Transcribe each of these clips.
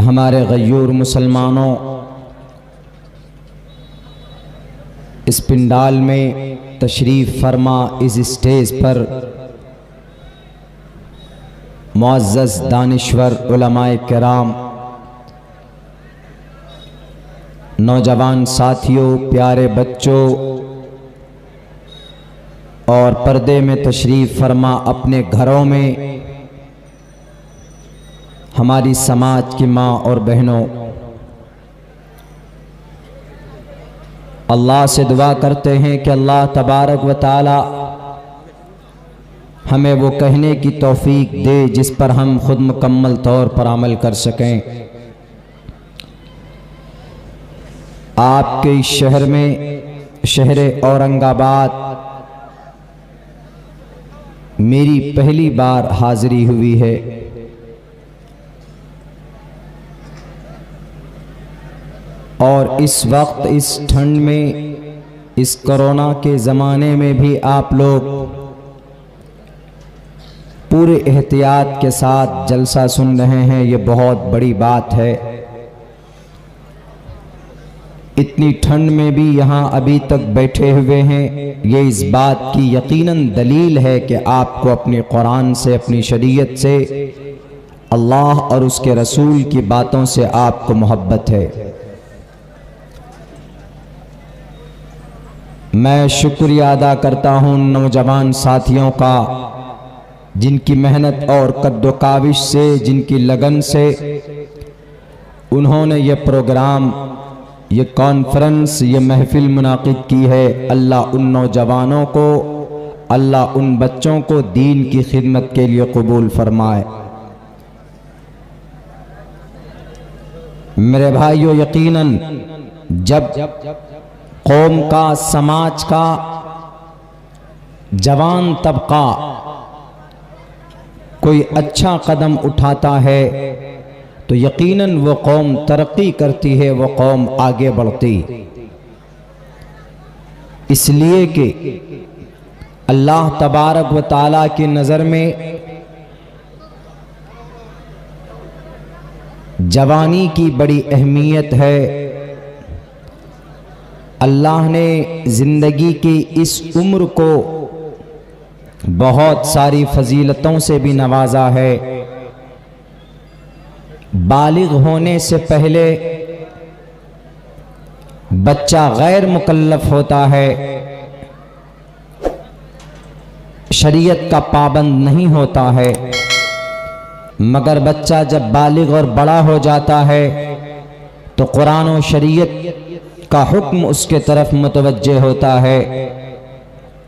हमारे गयूर मुसलमानों, इस पिंडाल में तशरीफ़ फरमा इस स्टेज पर मुअज़्ज़ज़ दानिश्वर उलमाए किराम, नौजवान साथियों, प्यारे बच्चों और पर्दे में तशरीफ़ फरमा अपने घरों में हमारी समाज की माँ और बहनों, अल्लाह से दुआ करते हैं कि अल्लाह तबारक व तआला हमें वो कहने की तौफीक दे जिस पर हम खुद मुकम्मल तौर पर अमल कर सकें। आपके इस शहर में, शहर औरंगाबाद, मेरी पहली बार हाज़िरी हुई है। और इस वक्त, इस ठंड में, इस कोरोना के ज़माने में भी आप लोग पूरे एहतियात के साथ जलसा सुन रहे हैं, ये बहुत बड़ी बात है। इतनी ठंड में भी यहाँ अभी तक बैठे हुए हैं, ये इस बात की यकीनन दलील है कि आपको अपने कुरान से, अपनी शरीयत से, अल्लाह और उसके रसूल की बातों से आपको मोहब्बत है। मैं शुक्रिया अदा करता हूँ नौजवान साथियों का, जिनकी मेहनत और कद्दो काविश से, जिनकी लगन से उन्होंने ये प्रोग्राम, ये कॉन्फ्रेंस, ये महफिल मुनाकिद की है। अल्लाह उन नौजवानों को, अल्लाह उन बच्चों को दीन की खिदमत के लिए कबूल फरमाए। मेरे भाइयों, यकीनन जब कौम का, समाज का जवान तबका कोई अच्छा कदम उठाता है तो यकीनन वो कौम तरक्की करती है, वो कौम आगे बढ़ती। इसलिए कि अल्लाह तबारक व तआला की नज़र में जवानी की बड़ी अहमियत है। अल्लाह ने ज़िंदगी की इस उम्र को बहुत सारी फजीलतों से भी नवाजा है। बालिग होने से पहले बच्चा गैर मुकल्लफ होता है, शरीयत का पाबंद नहीं होता है, मगर बच्चा जब बालिग और बड़ा हो जाता है तो कुरान और शरीयत का हुक्म उसके तरफ मुतवज्जे होता है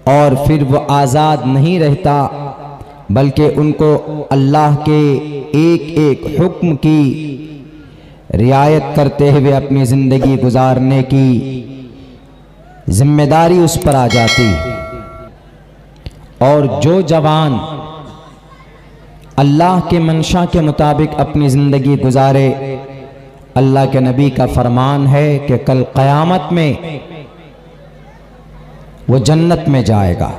और फिर वो आज़ाद नहीं रहता, बल्कि उनको अल्लाह के एक एक हुक्म की रियायत करते हुए अपनी ज़िंदगी गुजारने की जिम्मेदारी उस पर आ जाती। और जो जवान अल्लाह के मंशा के मुताबिक अपनी ज़िंदगी गुजारे, अल्लाह के नबी का फरमान है कि कल क़यामत में वो जन्नत में जाएगा।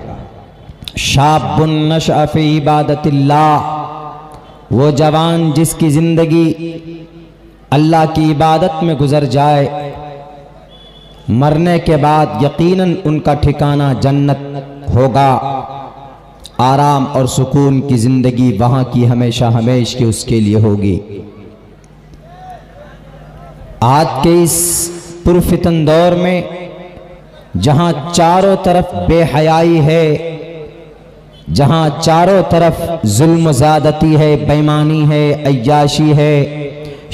शाबुन नशअ फी इबादतिल्लाह, वो जवान जिसकी ज़िंदगी अल्लाह की इबादत में गुजर जाए, मरने के बाद यकीनन उनका ठिकाना जन्नत होगा। आराम और सुकून की ज़िंदगी वहाँ की हमेशा हमेश की उसके लिए होगी। आज के इस पुरफितन दौर में जहाँ चारों तरफ बेहयाई है, जहाँ चारों तरफ जुल्म ज़्यादती है, बेईमानी है, अय्याशी है,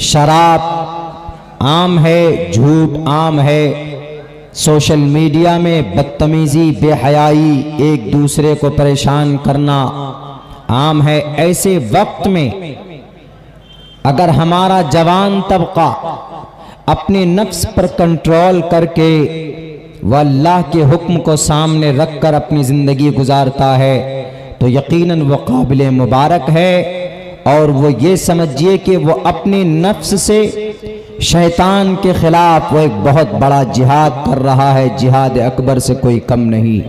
शराब आम है, झूठ आम है, सोशल मीडिया में बदतमीज़ी, बेहयाई, एक दूसरे को परेशान करना आम है। ऐसे वक्त में अगर हमारा जवान तबका अपने नफ्स पर कंट्रोल करके वह अल्लाह के हुक्म को सामने रख कर अपनी ज़िंदगी गुजारता है तो यकीनन वो काबिल मुबारक है। और वो ये समझिए कि वो अपने नफ्स से शैतान के खिलाफ वो एक बहुत बड़ा जिहाद कर रहा है, जिहाद अकबर से कोई कम नहीं।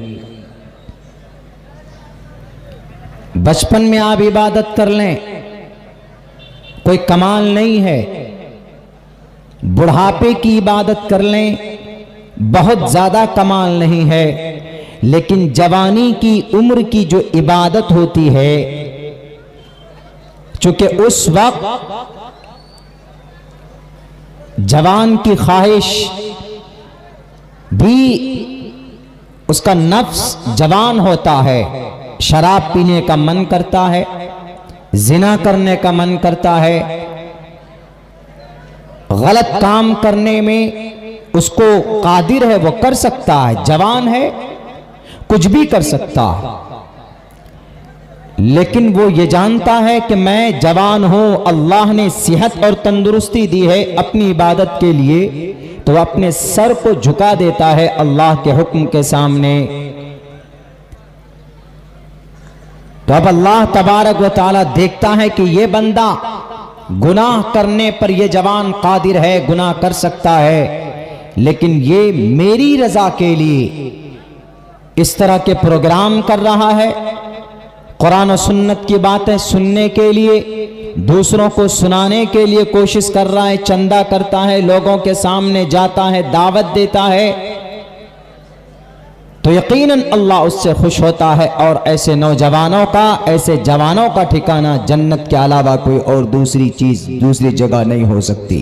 बचपन में आप इबादत कर लें, कोई कमाल नहीं है, बुढ़ापे की इबादत कर लें, बहुत ज्यादा कमाल नहीं है, लेकिन जवानी की उम्र की जो इबादत होती है, चूंकि उस वक्त जवान की ख्वाहिश भी, उसका नफ्स जवान होता है, शराब पीने का मन करता है, जिना करने का मन करता है, गलत काम करने में उसको कादिर है, वो कर सकता है, जवान है, कुछ भी कर सकता है। लेकिन वो ये जानता है कि मैं जवान हूं, अल्लाह ने सेहत और तंदुरुस्ती दी है अपनी इबादत के लिए, तो अपने सर को झुका देता है अल्लाह के हुक्म के सामने। तो अब अल्लाह तबारक व तआला देखता है कि ये बंदा गुनाह करने पर ये जवान कादिर है, गुनाह कर सकता है, लेकिन ये मेरी रजा के लिए इस तरह के प्रोग्राम कर रहा है, कुरान और सुन्नत की बातें सुनने के लिए, दूसरों को सुनाने के लिए कोशिश कर रहा है, चंदा करता है, लोगों के सामने जाता है, दावत देता है, तो यकीनन अल्लाह उससे खुश होता है। और ऐसे नौजवानों का, ऐसे जवानों का ठिकाना जन्नत के अलावा कोई और दूसरी चीज, दूसरी जगह नहीं हो सकती।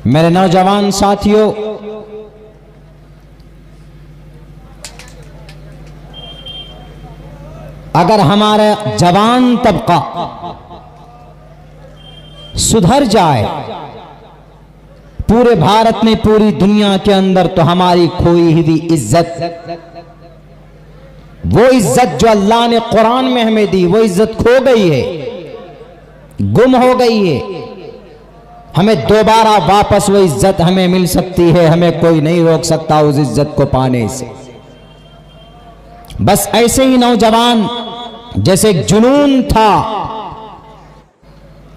मेरे नौजवान साथियों, अगर हमारा जवान तबका सुधर जाए पूरे भारत में, पूरी दुनिया के अंदर, तो हमारी खोई हुई इज्जत, वो इज्जत जो अल्लाह ने कुरान में हमें दी, वो इज्जत खो गई है, गुम हो गई है। हमें दोबारा वापस वो इज्जत हमें मिल सकती है, हमें कोई नहीं रोक सकता उस इज्जत को पाने से। बस ऐसे ही नौजवान, जैसे एक जुनून था,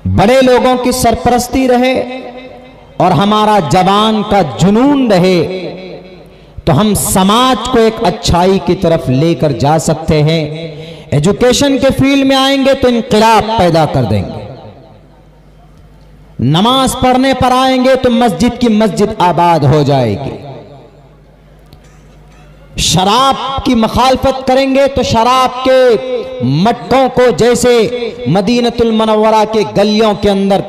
बड़े लोगों की सरपरस्ती रहे और हमारा जवान का जुनून रहे, तो हम समाज को एक अच्छाई की तरफ लेकर जा सकते हैं। एजुकेशन के फील्ड में आएंगे तो इनकलाब पैदा कर देंगे, नमाज पढ़ने पर आएंगे तो मस्जिद की मस्जिद आबाद हो जाएगी, शराब की मखालफत करेंगे तो शराब के मटकों को, जैसे मदीनतुल मुनव्वरा के गलियों के अंदर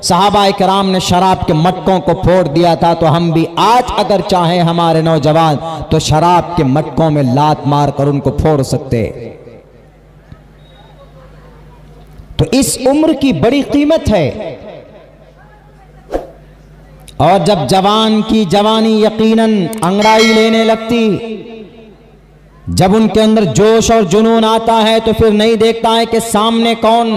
सहाबाए किराम ने शराब के मटकों को फोड़ दिया था, तो हम भी आज अगर चाहें हमारे नौजवान तो शराब के मटकों में लात मार कर उनको फोड़ सकते। तो इस उम्र की बड़ी कीमत है। और जब जवान की जवानी यकीनन अंगड़ाई लेने लगती, जब उनके अंदर जोश और जुनून आता है, तो फिर नहीं देखता है कि सामने कौन,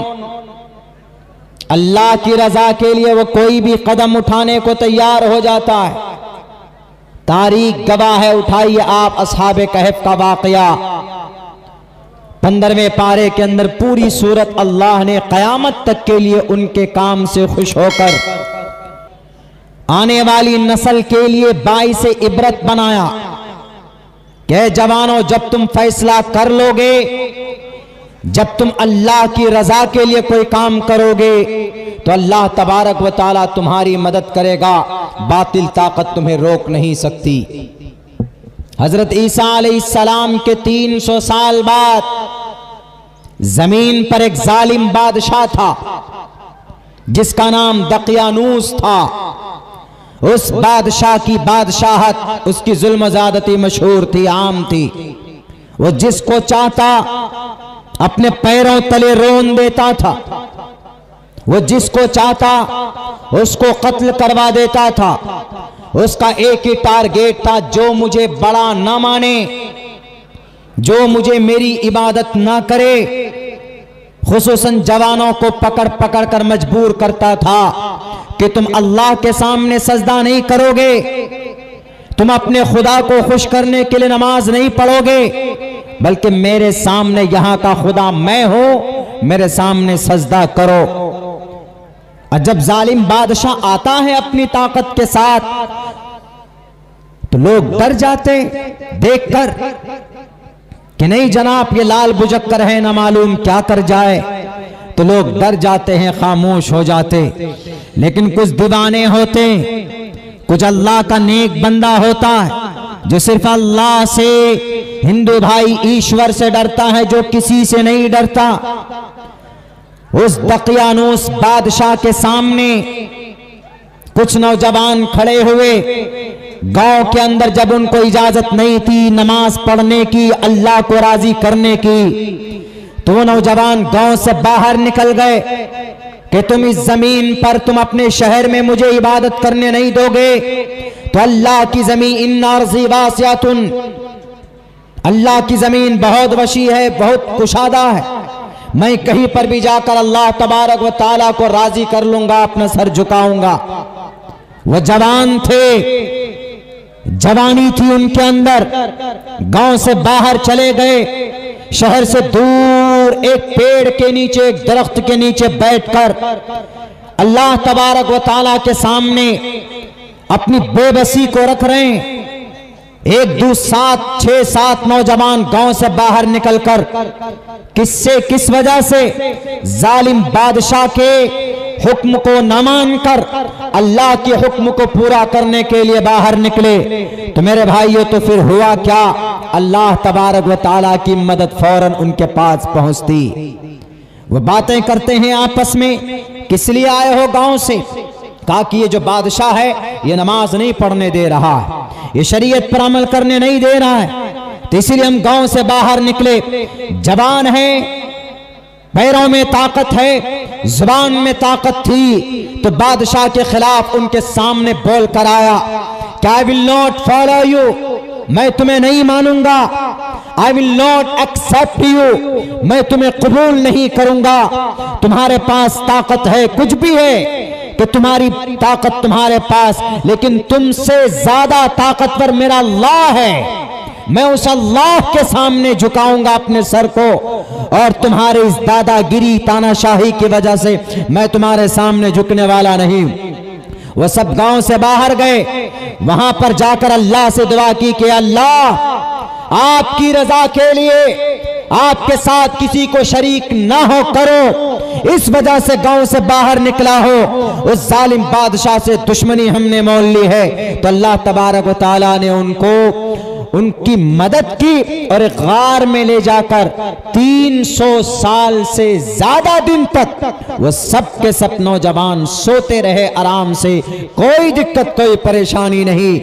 अल्लाह की रजा के लिए वो कोई भी कदम उठाने को तैयार हो जाता है। तारीख गवाह है, उठाइए आप अस्हाबे कहफ का वाकया, 15वें पारे के अंदर पूरी सूरत अल्लाह ने कयामत तक के लिए उनके काम से खुश होकर आने वाली नस्ल के लिए बाइस इबरत बनाया कि जवानों, जब तुम फैसला कर लोगे, जब तुम अल्लाह की रजा के लिए कोई काम करोगे, तो अल्लाह तबारक व तआला तुम्हारी मदद करेगा, बातिल ताकत तुम्हें रोक नहीं सकती। हजरत ईसा अलैहिस्सलाम के 300 साल बाद जमीन पर एक जालिम बादशाह था जिसका नाम दकियानूस था। उस बादशाह की बादशाहत, उसकी जुल्म ज़्यादती मशहूर थी, आम थी। वो जिसको चाहता अपने पैरों तले रोन देता था, वो जिसको चाहता उसको कत्ल करवा देता था। उसका एक ही टारगेट था, जो मुझे बड़ा ना माने, जो मुझे मेरी इबादत ना करे, खुसूसन जवानों को पकड़ पकड़ कर मजबूर करता था कि तुम अल्लाह के सामने सजदा नहीं करोगे, तुम अपने खुदा को खुश करने के लिए नमाज नहीं पढ़ोगे, बल्कि मेरे सामने यहां का खुदा मैं हूं, मेरे सामने सजदा करो। और जब जालिम बादशाह आता है अपनी ताकत के साथ, तो लोग डर जाते देखकर कि नहीं जनाब, ये लाल बुजक्कर है, ना मालूम क्या कर जाए। तो तो लोग डर जाते हैं, खामोश हो जाते। लेकिन कुछ दीवाने होते, कुछ अल्लाह का नेक बंदा होता है जो सिर्फ अल्लाह से, हिंदू भाई ईश्वर से डरता है, जो किसी से नहीं डरता। उस दकियानूस बादशाह के सामने कुछ नौजवान खड़े हुए। गांव के अंदर जब उनको इजाजत नहीं थी नमाज पढ़ने की, अल्लाह को राजी करने की, तो वो नौजवान गांव से बाहर निकल गए कि तुम इस जमीन पर, तुम अपने शहर में मुझे इबादत करने नहीं दोगे तो अल्लाह की जमीन, इन्ना अर्ज़ी वासिअतुन, अल्लाह की जमीन बहुत वसी है, बहुत कुशादा है, मैं कहीं पर भी जाकर अल्लाह तबारक व तआला को राजी कर लूंगा, अपना सर झुकाऊंगा। वो जवान थे, जवानी थी उनके अंदर। गांव से बाहर चले गए, शहर से दूर एक पेड़ के नीचे, एक दरख्त के नीचे बैठकर अल्लाह तबारक व तआला के सामने अपनी बेबसी को रख रहे हैं। एक दो सात, 6-7 नौजवान गांव से बाहर निकलकर किस वजह से, जालिम बादशाह के हुक्म को न मानकर अल्लाह के हुक्म को पूरा करने के लिए बाहर निकले। तो मेरे भाइयों, तो फिर हुआ क्या, अल्लाह तबारक व तआला की मदद फौरन उनके पास पहुंचती। वो बातें करते हैं आपस में, किस लिए आए हो गांव से? कहा कि ये जो बादशाह है ये नमाज नहीं पढ़ने दे रहा है, ये शरीयत पर अमल करने नहीं दे रहा है, तो इसलिए हम गांव से बाहर निकले। जवान है, पैरों में ताकत है, जुबान में ताकत थी, तो बादशाह के खिलाफ उनके सामने बोल कर आया कि I will not follow you, मैं तुम्हें नहीं मानूंगा, I will not accept you, मैं तुम्हें कबूल नहीं करूंगा। तुम्हारे पास ताकत है, कुछ भी है कि तुम्हारी ताकत तुम्हारे पास, लेकिन तुमसे ज्यादा ताकतवर मेरा अल्लाह है। मैं उस अल्लाह के सामने झुकाऊंगा अपने सर को, और तुम्हारे इस दादागिरी तानाशाही की वजह से मैं तुम्हारे सामने झुकने वाला नहीं। वो सब गांव से बाहर गए, वहां पर जाकर अल्लाह से दुआ की कि अल्लाह, आपकी रजा के लिए आपके साथ किसी को शरीक ना हो करो, इस वजह से गांव से बाहर निकला हो। उस जालिम बादशाह से दुश्मनी हमने मोल ली है। तो अल्लाह तबारक व तआला ने उनकी मदद की और एक गार में ले जाकर 300 साल से ज्यादा दिन तक वो सब के सब नौजवान सोते रहे आराम से, कोई दिक्कत, कोई परेशानी नहीं।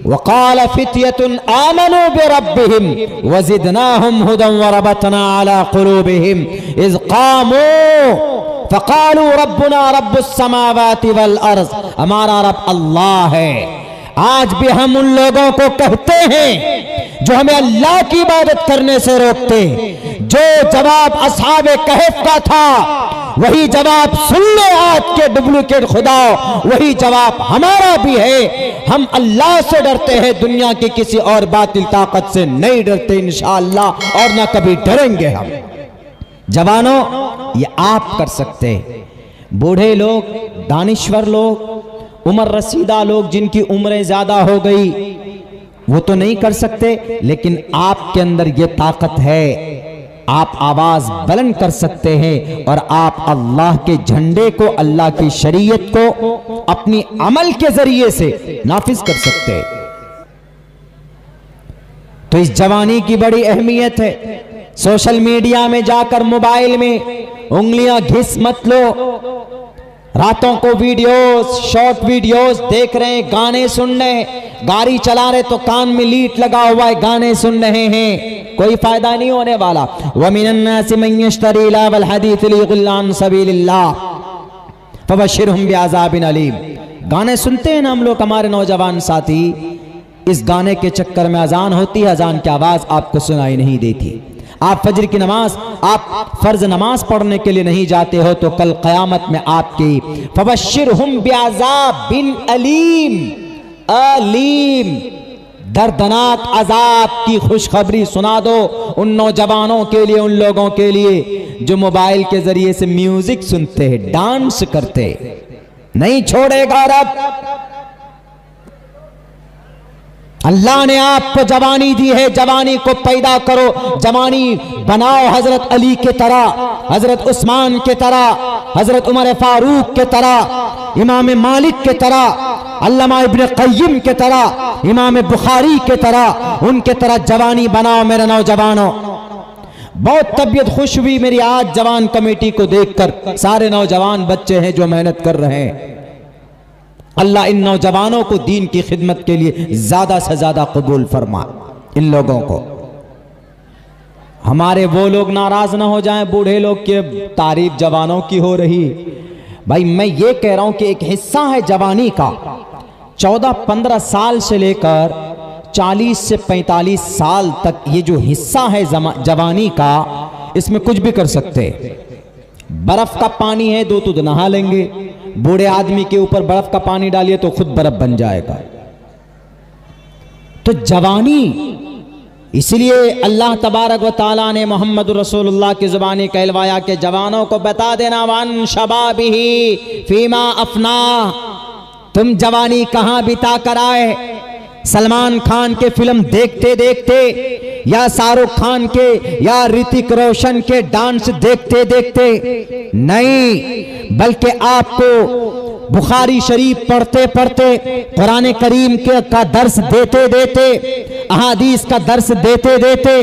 वक़ाल फ़ित्यतुन आमनू बिरब्बिहिम वज़िदनाहुम हुदन वरबतना अला क़ुलूबिहिम इज़ क़ामू फ़क़ालू रब्बुना रब्बुस समावाति वल अर्ज़, हमारा रब अल्लाह है। आज भी हम उन लोगों को कहते हैं जो हमें अल्लाह की इबादत करने से रोकते। जो जवाब अस्हाबे कहफ का था वही जवाब सुन लो आज के डुप्लीकेट खुदा, वही जवाब हमारा भी है। हम अल्लाह से डरते हैं, दुनिया की किसी और बातिल ताकत से नहीं डरते इंशाअल्लाह, और ना कभी डरेंगे हम। जवानों, ये आप कर सकते हैं। बूढ़े लोग, दानिश्वर लोग, उम्र रसीदा लोग जिनकी उम्रें ज्यादा हो गई, वो तो नहीं कर सकते, लेकिन आपके अंदर ये ताकत है, आप आवाज बुलंद कर सकते हैं और आप अल्लाह के झंडे को, अल्लाह की शरीयत को अपनी अमल के जरिए से नाफिज कर सकते हैं। तो इस जवानी की बड़ी अहमियत है। सोशल मीडिया में जाकर मोबाइल में उंगलियां घिस मत लो। रातों को वीडियोस, शॉर्ट वीडियोस देख रहे हैं, गाने सुन रहे हैं, गाड़ी चला रहे तो कान में लीड लगा हुआ है, गाने सुन रहे हैं, कोई फायदा नहीं होने वाला। व मिनन नासि मन यश्तरी लावल हदीस लियुदिल्ला अन सबीलिल्लाह फबश्शिरहुम बिअज़ाबिन अलीम। गाने सुनते हैं ना हम लोग, हमारे नौजवान साथी, इस गाने के चक्कर में अजान होती है, अजान की आवाज आपको सुनाई नहीं देती। आप फजर की नमाज, आप फर्ज नमाज पढ़ने के लिए नहीं जाते हो, तो कल क़यामत में आपकी फबश्शिरहुम बिअज़ाबिन अलीम, अलीम दर्दनाक अजाब की खुशखबरी सुना दो उन नौजवानों के लिए, उन लोगों के लिए जो मोबाइल के जरिए से म्यूजिक सुनते हैं, डांस करते। नहीं छोड़ेगा रब। अल्लाह ने आपको जवानी दी है, जवानी को पैदा करो, जवानी बनाओ हजरत अली के तरह, हजरत उस्मान के तरह, हजरत उमर फारूक के तरह, इमाम मालिक के तरह, अल्लामा इब्न क़य्यिम के तरह, इमाम बुखारी के तरह, उनके तरह जवानी बनाओ मेरे नौजवानों। बहुत तबीयत खुश हुई मेरी आज जवान कमेटी को देखकर। सारे नौजवान बच्चे हैं जो मेहनत कर रहे हैं। अल्लाह इन नौजवानों को दीन की खिदमत के लिए ज्यादा से ज्यादा कबूल फरमा। इन लोगों को, हमारे वो लोग नाराज ना हो जाएं, बूढ़े लोग के तारीफ जवानों की हो रही। भाई मैं ये कह रहा हूं कि एक हिस्सा है जवानी का, 14-15 साल से लेकर 40 से 45 साल तक ये जो हिस्सा है जवानी का, इसमें कुछ भी कर सकते। बर्फ का पानी है, 2 तो नहा लेंगे। बूढ़े आदमी के ऊपर बर्फ का पानी डालिए तो खुद बर्फ बन जाएगा। तो जवानी, इसलिए अल्लाह तबारक व तआला ने मोहम्मद रसूलुल्लाह की ज़ुबानी कहलवाया कि जवानों को बता देना, वन शबाबिही फीमा अफना, तुम जवानी कहां बिता कर आए। सलमान खान के फिल्म देखते देखते, या शाहरुख खान के या ऋतिक रोशन के डांस देखते देखते नहीं, बल्कि आपको बुखारी शरीफ पढ़ते पढ़ते, कुरान करीम के का दर्स देते देते, अहादीस का दर्स देते देते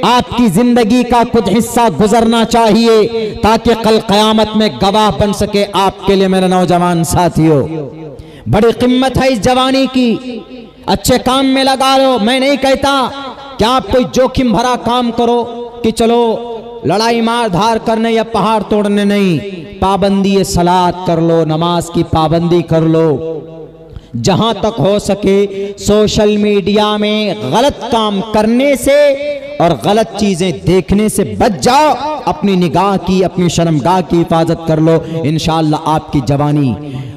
आपकी जिंदगी का कुछ हिस्सा गुजरना चाहिए, ताकि कल क़यामत में गवाह बन सके आपके लिए मेरे नौजवान साथियों। बड़ी कीमत है इस जवानी की, अच्छे काम में लगा लो। मैं नहीं कहता कि आप कोई जोखिम भरा काम करो कि चलो लड़ाई मार धार करने या पहाड़ तोड़ने, नहीं, पाबंदी सलात कर लो, नमाज की पाबंदी कर लो। जहां तक हो सके सोशल मीडिया में गलत काम करने से और गलत चीजें देखने से बच जाओ। अपनी निगाह की, अपनी शर्मगाह की हिफाजत कर लो, इंशाअल्लाह आपकी जवानी।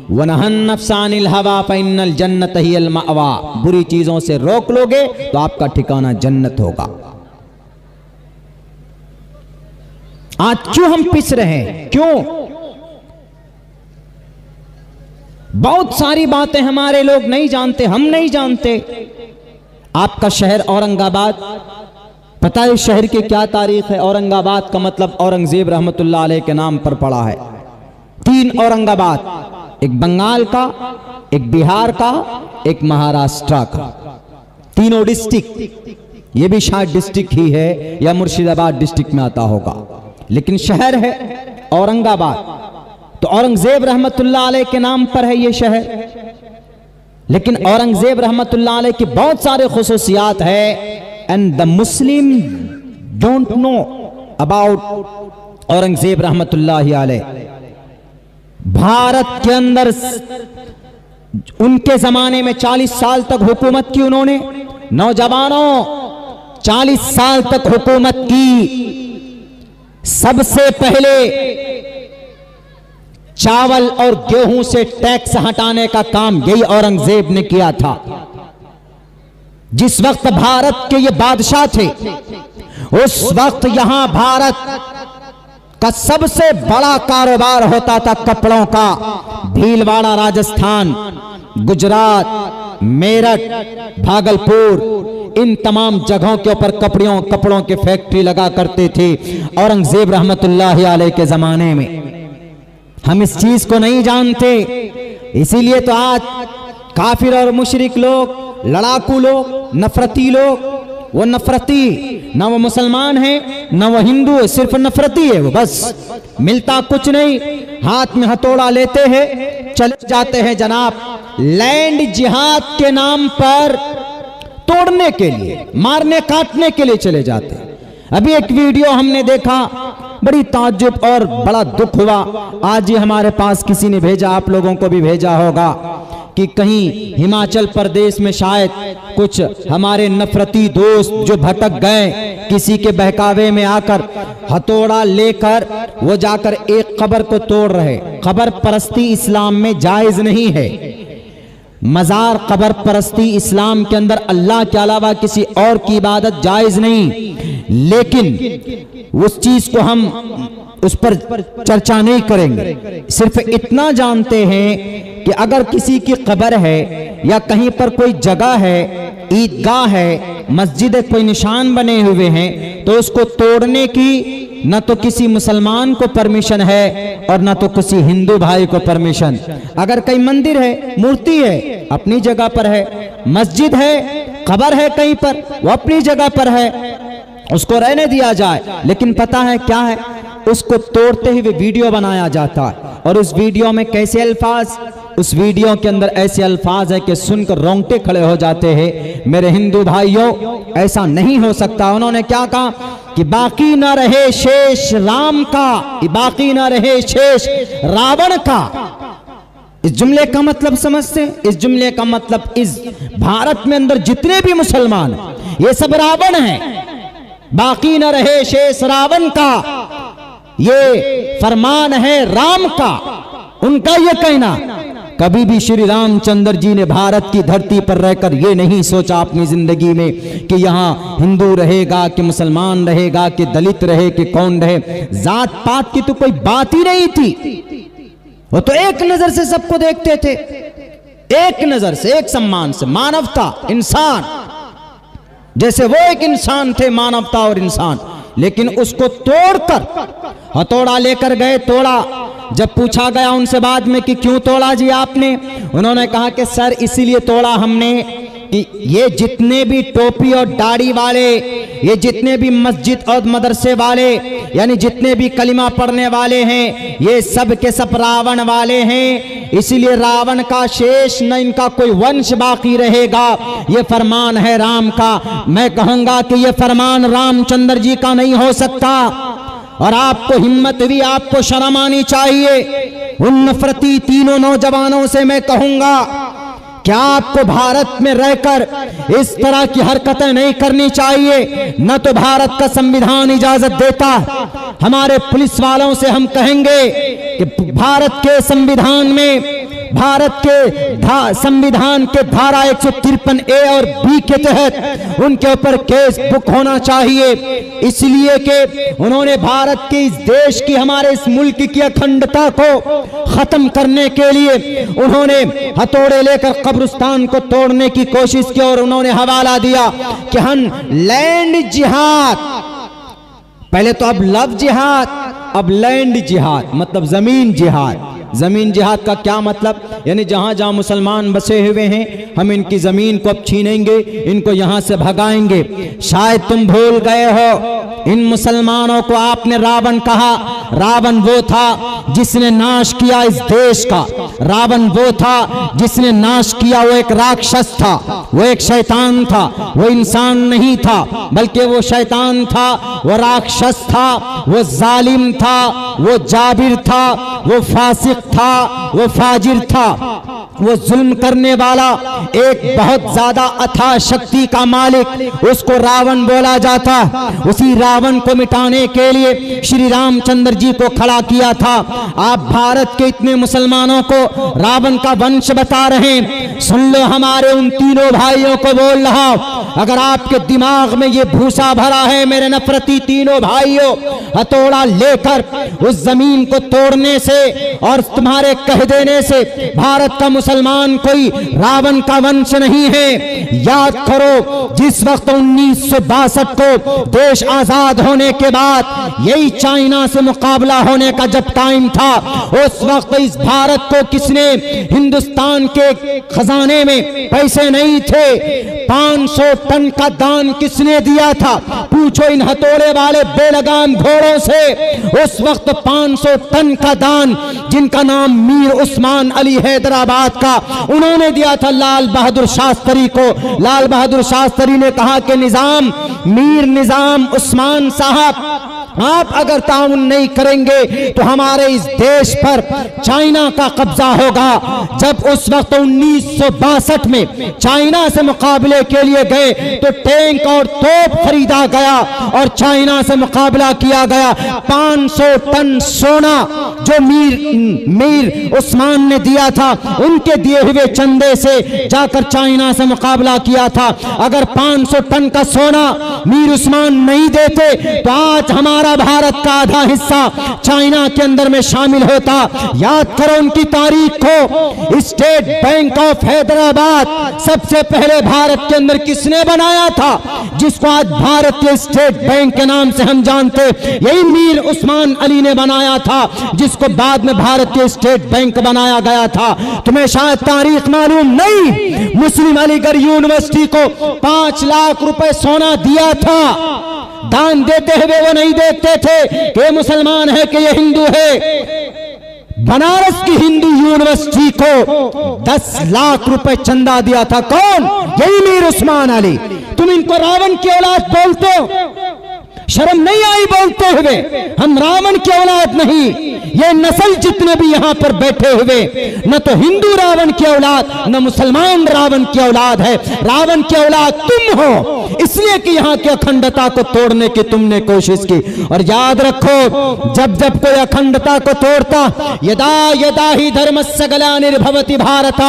वनहन नफ्सानिल हवा फइन्नल जन्नत हियल मअवा, बुरी चीजों से रोक लोगे तो आपका ठिकाना जन्नत होगा। आज क्यों हम पिस रहे हैं, क्यों? बहुत सारी बातें हमारे लोग नहीं जानते, हम नहीं जानते। आपका शहर औरंगाबाद, पता है इस शहर की क्या तारीख है? औरंगाबाद का मतलब औरंगजेब रहमतुल्लाह अलैह के नाम पर पड़ा है। 3 औरंगाबाद, एक बंगाल का, एक बिहार का, एक महाराष्ट्र का, तीनों डिस्ट्रिक्ट। ये भी शायद डिस्ट्रिक्ट ही है या मुर्शिदाबाद डिस्ट्रिक्ट में आता होगा, लेकिन शहर है औरंगाबाद। तो औरंगजेब रहमतुल्लाह अलैह के नाम पर है ये शहर। लेकिन औरंगजेब रहमतुल्लाह अलैह की बहुत सारे खुसूसियात है, and the Muslim don't know about Aurangzeb रहमतुल्लाह अलैह। भारत के अंदर उनके जमाने में 40 साल तक हुकूमत की उन्होंने। नौजवानों, 40 साल तक हुकूमत की। सबसे पहले चावल और गेहूं से टैक्स हटाने का काम यही औरंगजेब ने किया था। जिस वक्त भारत के ये बादशाह थे, उस वक्त यहां भारत का सबसे बड़ा कारोबार होता था कपड़ों का। भीलवाड़ा राजस्थान, गुजरात, मेरठ, भागलपुर, इन तमाम जगहों के ऊपर कपड़ों के फैक्ट्री लगा करते थे औरंगजेब रहमतुल्लाह अलैह के जमाने में। हम इस चीज को नहीं जानते, इसीलिए तो आज काफिर और मुशरिक लोग, लड़ाकू लोग, नफरती लोग, वो नफरती, न वो मुसलमान है न वो हिंदू है, सिर्फ नफरती है वो, बस मिलता कुछ नहीं। हाथ में हथौड़ा लेते हैं, चले जाते हैं जनाब लैंड जिहाद के नाम पर, तोड़ने के लिए, मारने काटने के लिए चले जाते हैं। अभी एक वीडियो हमने देखा, बड़ी ताज्जुब और बड़ा दुख हुआ। आज ये हमारे पास किसी ने भेजा, आप लोगों को भी भेजा होगा, कि कहीं हिमाचल प्रदेश में शायद कुछ हमारे नफरती दोस्त जो भटक गए, किसी के बहकावे में आकर हथौड़ा लेकर वो जाकर एक कब्र को तोड़ रहे। कब्र परस्ती इस्लाम में जायज नहीं है। मजार कब्र परस्ती इस्लाम के अंदर अल्लाह के अलावा किसी और की इबादत जायज नहीं। लेकिन उस चीज को हम उस पर चर्चा नहीं करेंगे। सिर्फ इतना जानते हैं कि अगर किसी की कब्र है या कहीं पर कोई जगह है ईदगाह है, मस्जिद कोई निशान बने हुए हैं, तो उसको तोड़ने की न तो किसी मुसलमान को परमिशन है और न तो किसी हिंदू भाई को परमिशन। अगर कहीं मंदिर है, मूर्ति है, अपनी जगह पर है, मस्जिद है, कब्र है कहीं पर, वो अपनी जगह पर है, उसको रहने दिया जाए। लेकिन पता है क्या है, उसको तोड़ते हुए वीडियो बनाया जाता है, और उस वीडियो में कैसे अल्फाज, उस वीडियो के अंदर ऐसे अल्फाज है कि सुनकर रोंगटे खड़े हो जाते हैं। मेरे हिंदू भाइयों, ऐसा नहीं हो सकता। उन्होंने क्या कहा कि बाकी ना रहे शेष राम का, बाकी ना रहे शेष रावण का। इस जुमले का मतलब समझते हैं? इस जुमले का मतलब इस भारत में अंदर जितने भी मुसलमान, ये सब रावण हैं। बाकी न रहे शेष रावण का, ये फरमान है राम का। उनका ये कहना, कभी भी श्री रामचंद्र जी ने भारत की धरती पर रहकर ये नहीं सोचा अपनी जिंदगी में कि यहाँ हिंदू रहेगा कि मुसलमान रहेगा कि दलित रहे कि कौन रहे। जात पात की तो कोई बात ही नहीं थी। वो तो एक नजर से सबको देखते थे, एक नजर से, एक सम्मान से, मानवता, इंसान, जैसे वो एक इंसान थे, मानवता और इंसान। लेकिन उसको तोड़कर हथौड़ा लेकर गए, तोड़ा। जब पूछा गया उनसे बाद में कि क्यों तोड़ा जी आपने, उन्होंने कहा कि सर इसीलिए तोड़ा हमने कि ये जितने भी टोपी और दाढ़ी वाले, ये जितने भी मस्जिद और मदरसे वाले, यानी जितने भी कलिमा पढ़ने वाले हैं, ये सब के सब रावण वाले हैं। इसीलिए रावण का शेष न इनका कोई वंश बाकी रहेगा। ये फरमान है राम का। मैं कहूंगा कि ये फरमान रामचंद्र जी का नहीं हो सकता। और आपको हिम्मत भी, आपको शर्म आनी चाहिए। उन नफरती तीनों नौजवानों से मैं कहूंगा, क्या आपको भारत में रहकर इस तरह की हरकतें नहीं करनी चाहिए? न तो भारत का संविधान इजाजत देता। हमारे पुलिस वालों से हम कहेंगे कि भारत के संविधान में, भारत के संविधान के धारा 153A और B के तहत उनके ऊपर केस बुक होना चाहिए। इसलिए कि उन्होंने भारत के इस देश की, हमारे इस मुल्क की अखंडता को खत्म करने के लिए उन्होंने हथौड़े लेकर कब्रिस्तान को तोड़ने की कोशिश की, और उन्होंने हवाला दिया कि हम लैंड जिहाद, पहले तो अब लव जिहाद, अब लैंड जिहाद, मतलब जमीन जिहाद। जमीन जिहाद का क्या मतलब? यानी जहां जहां मुसलमान बसे हुए हैं, हम इनकी जमीन को अब छीनेंगे, इनको यहां से भगाएंगे। शायद तुम भूल गए हो, इन मुसलमानों को आपने रावण कहा। रावण वो था जिसने नाश किया इस देश का। रावण वो था जिसने नाश किया, वो एक राक्षस था, वो एक शैतान था, वो इंसान नहीं था, बल्कि वो शैतान था, वो राक्षस था, वो जालिम था, वो जाबिर था, वो फासिक था, वो फाजिर था, वो जुल्म करने वाला, एक बहुत ज्यादा अथाह शक्ति का मालिक, उसको रावण बोला जाता। उसी रावण को मिटाने के लिए श्री रामचंद्र जी को खड़ा किया था। आप भारत के इतने मुसलमानों को रावण का वंश बता रहे हैं। सुन लो, हमारे उन तीनों भाइयों को बोल रहा, अगर आपके दिमाग में ये भूसा भरा है, मेरे नफरती तीनों भाइयों, हथौड़ा लेकर उस जमीन को तोड़ने से और तुम्हारे कह देने से भारत का मुसलमान कोई रावण का वंश नहीं है। याद करो, जिस वक्त 1962 को देश आजाद होने के बाद यही चाइना से मुकाबला होने का जब टाइम था, उस वक्त इस भारत को किसने, हिंदुस्तान के खजाने में पैसे नहीं थे, 500 टन का दान किसने दिया था? पूछो इन हथौड़े वाले बेलगाम घोड़ों से। उस वक्त 500 टन का दान, जिनका नाम मीर उस्मान अली हैदराबाद का, उन्होंने दिया था लाल बहादुर शास्त्री को। लाल बहादुर शास्त्री ने कहा कि निजाम, मीर निजाम उस्मान साहब, आप अगर ताउन नहीं करेंगे तो हमारे इस देश पर चाइना का कब्जा होगा। जब उस वक्त 1962 में चाइना से मुकाबले के लिए गए तो टैंक और तोप खरीदा गया और चाइना से मुकाबला किया गया। 500 टन सोना जो मीर उस्मान ने दिया था, उनके दिए हुए चंदे से जाकर चाइना से मुकाबला किया था। अगर 500 टन का सोना मीर उस्मान नहीं देते तो आज हमारा हमारा भारत का आधा हिस्सा चाइना के अंदर में शामिल होता। याद करो उनकी तारीख को। स्टेट बैंक ऑफ हैदराबाद सबसे पहले भारत के अंदर किसने बनाया था, जिसको आज भारतीय स्टेट बैंक के नाम से हम जानते, यही मीर उस्मान अली ने बनाया था, जिसको बाद में भारतीय स्टेट बैंक बनाया गया था। तुम्हें शायद तारीख मालूम नहीं, मुस्लिम अलीगढ़ यूनिवर्सिटी को 5 लाख रुपए सोना दिया था। दान देते हुए वो नहीं देखते थे कि ये मुसलमान है कि ये हिंदू है। बनारस की हिंदू यूनिवर्सिटी को 10 लाख रुपए चंदा दिया था। कौन? यही मीर उस्मान अली। तुम इनको रावण की औलाद बोलते हो, शर्म नहीं आई बोलते हुए? हम रावण की औलाद नहीं, ये नस्ल जितने भी यहां पर बैठे हुए न तो हिंदू रावण की औलाद न मुसलमान रावण की औलाद है। रावण की औलाद तुम हो, इसलिए कि यहां की अखंडता को तोड़ने की तुमने कोशिश की। और याद रखो, जब जब कोई अखंडता को तोड़ता, यदा यदा ही धर्मस्य ग्लानिर्भवति भारत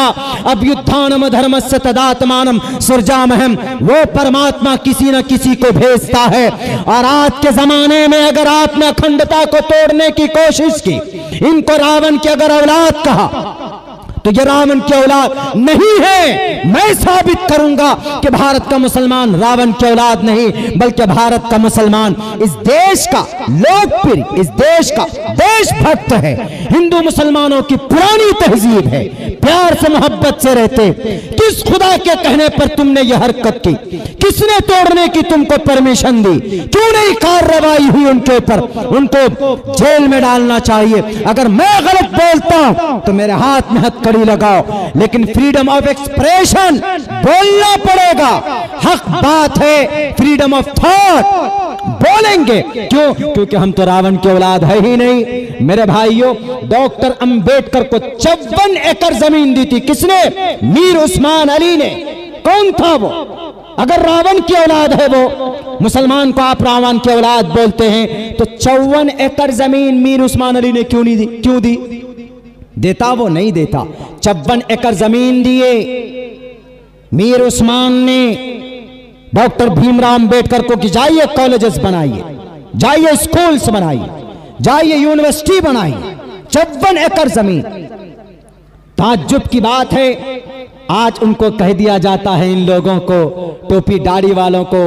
अभ्युत्थानम धर्मस्य तदात्मानं सृजामहम्, वो परमात्मा किसी न किसी को भेजता है। और आज के जमाने में अगर आपने अखंडता को तोड़ने की कोशिश की, इनको रावण की अगर औलाद कहा, तो ये रावण की औलाद नहीं है। मैं साबित करूंगा कि भारत का मुसलमान रावण की औलाद नहीं, बल्कि भारत का मुसलमान इस देश का लोकप्रिय, इस देश का देशभक्त है। हिंदू मुसलमानों की पुरानी तहजीब है, प्यार से मोहब्बत से रहते। किस खुदा के कहने पर तुमने ये हरकत की? किसने तोड़ने की तुमको परमिशन दी? क्यों नहीं कार्रवाई हुई उनके ऊपर? उनको जेल में डालना चाहिए। अगर मैं गलत बोलता हूं तो मेरे हाथ में हथकड़ी लगाओ, लेकिन फ्रीडम ऑफ एक्सप्रेशन बोलना पड़ेगा। हक बात है, फ्रीडम ऑफ थॉट बोलेंगे। क्यों? क्योंकि हम तो रावण की औलाद है ही नहीं। मेरे भाइयों, डॉक्टर अंबेडकर को 54 एकड़ जमीन दी थी। किसने? मीर उस्मान अली ने। कौन था वो? अगर रावण की औलाद है वो, मुसलमान को आप रावण की औलाद बोलते हैं, तो 54 एकड़ जमीन मीर उस्मान अली ने क्यों नहीं दी? क्यों दी? देता वो? नहीं देता। 54 एकड़ जमीन दिए मीर उस्मान ने डॉक्टर भीमराव अंबेडकर को कि जाइए कॉलेजेस बनाइए, जाइए स्कूल्स बनाइए, जाइए यूनिवर्सिटी बनाइए। 54 एकड़ जमीन। ताज्जुब की बात है, आज उनको कह दिया जाता है, इन लोगों को, टोपी दाढ़ी वालों को,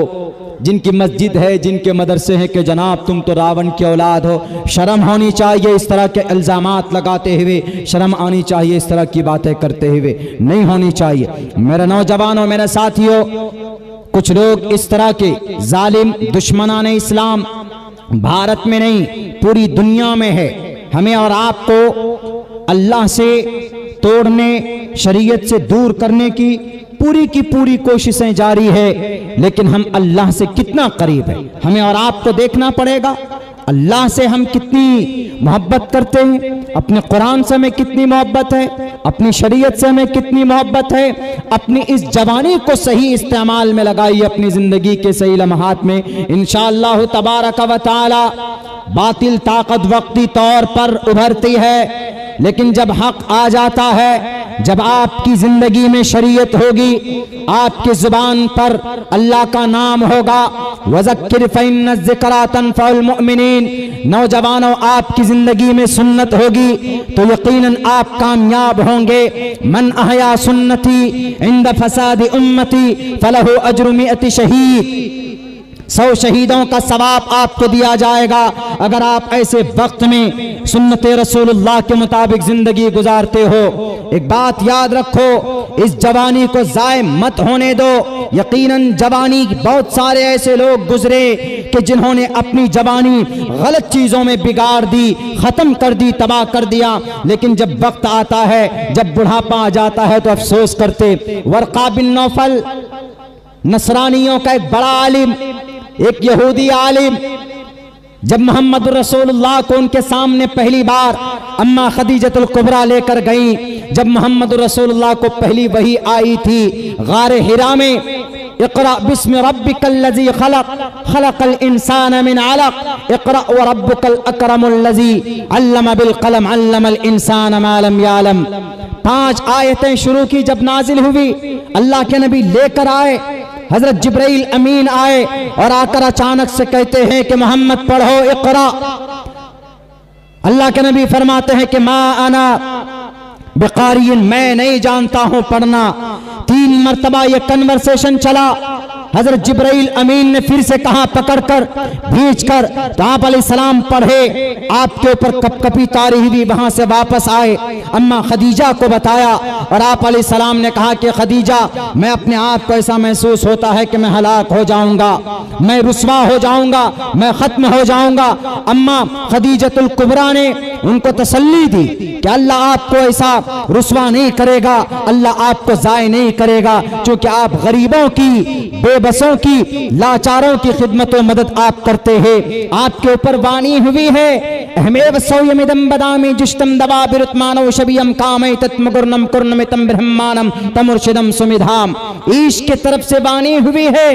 जिनकी मस्जिद है, जिनके मदरसे हैं, कि जनाब तुम तो रावण की औलाद हो। शर्म होनी चाहिए इस तरह के इल्जामात लगाते हुए, शर्म आनी चाहिए इस तरह की बातें करते हुए, नहीं होनी चाहिए। मेरे नौजवानों, मेरे साथियों, कुछ लोग इस तरह के जालिम दुश्मनाने इस्लाम भारत में नहीं पूरी दुनिया में है। हमें और आपको अल्लाह से तोड़ने, शरीयत से दूर करने की पूरी कोशिशें जारी है, लेकिन हम अल्लाह से कितना करीब है, हमें और आपको देखना पड़ेगा। अल्लाह से हम कितनी मोहब्बत करते हैं, अपने कुरान से हमें कितनी मोहब्बत है, अपनी शरीयत से हमें कितनी मोहब्बत है। अपनी इस जवानी को सही इस्तेमाल में लगाइए, अपनी जिंदगी के सही लम्हात में। इंशाअल्लाह तबारक व तआला बातिल ताकत वक्ती तौर पर उभरती है, लेकिन जब हक आ जाता है, जब आपकी जिंदगी में शरीयत होगी, आपकी जुबान पर अल्लाह का नाम होगा, वज़क्किर फ़इन्न ज़िक्रा तनफ़उल मुमिनीन, नौजवानों आपकी जिंदगी में सुन्नत होगी तो यकीनन आप कामयाब होंगे। मन अहया सुन्नती इंद फसादी उम्मती फलहु अज्रु मिअति शहीद, 100 शहीदों का सवाब आपको दिया जाएगा अगर आप ऐसे वक्त में सुन्नते रसूलुल्लाह के मुताबिक जिंदगी गुजारते हो। एक बात याद रखो, इस जवानी को जाय मत होने दो। यकीनन जवानी बहुत सारे ऐसे लोग गुजरे कि जिन्होंने अपनी जवानी गलत चीजों में बिगाड़ दी, खत्म कर दी, तबाह कर दिया, लेकिन जब वक्त आता है, जब बुढ़ापा आ जाता है तो अफसोस करते। वर्का बिन नौफल नसरानियों का एक बड़ा आलिम, एक यहूदी आलिम, जब मोहम्मद रसूलुल्लाह को उनके सामने पहली बार अम्मा खदीजतुल कुबरा लेकर गई, जब मोहम्मद रसूलुल्लाह को पहली वही आई थी गारे हिरा में, इक़रा बिस्मि रब्बिकल्लज़ी खलक़ खलक़ल इंसान मिन अलक़ इक़रा व रब्बुकल अकरमुल्लज़ी अल्लम बिल क़लम अल्लमल इंसान मा लम यअलम। 5 आयतें शुरू की, जब नाजिल हुई अल्लाह के नबी लेकर आए, हजरत जिब्राइल अमीन आए और आकर अचानक से कहते हैं कि मोहम्मद पढ़ो इक़रा। अल्लाह के नबी फरमाते हैं कि मा अना बिक़ारियन, मैं नहीं जानता हूं पढ़ना। 3 मरतबा ये कन्वर्सेशन चला। हजरत जिब्राइल अमीन ने फिर से कहा पकड़कर भींचकर, तो आप अलैहिस्सलाम पढ़े। आपके ऊपर कपकपी तारी हुई, वहां से वापस आए, अम्मा खदीजा को बताया और आप अलैहिस्सलाम ने कहा कि खदीजा, मैं अपने आप को ऐसा महसूस होता है कि मैं हलाक हो जाऊंगा, मैं रुस्वा हो जाऊंगा, मैं खत्म हो जाऊंगा। अम्मा खदीजतुल कुबरा ने उनको तसल्ली दी कि अल्लाह आपको ऐसा रुस्वा नहीं करेगा, अल्लाह आपको जाय नहीं करेगा, क्योंकि आप गरीबों की, बेबसों की, लाचारों की खिदमत और मदद आप करते हैं। आपके ऊपर वाणी हुई है, अहमेव सौयमिदम बदामी जिष्टम दवा बिरुत्मानो शबियम कामै तत्मगुर्नम कुर्नमितम ब्रह्मानम तमुर्शिदम सुमिधाम। ईश की तरफ से वाणी हुई है।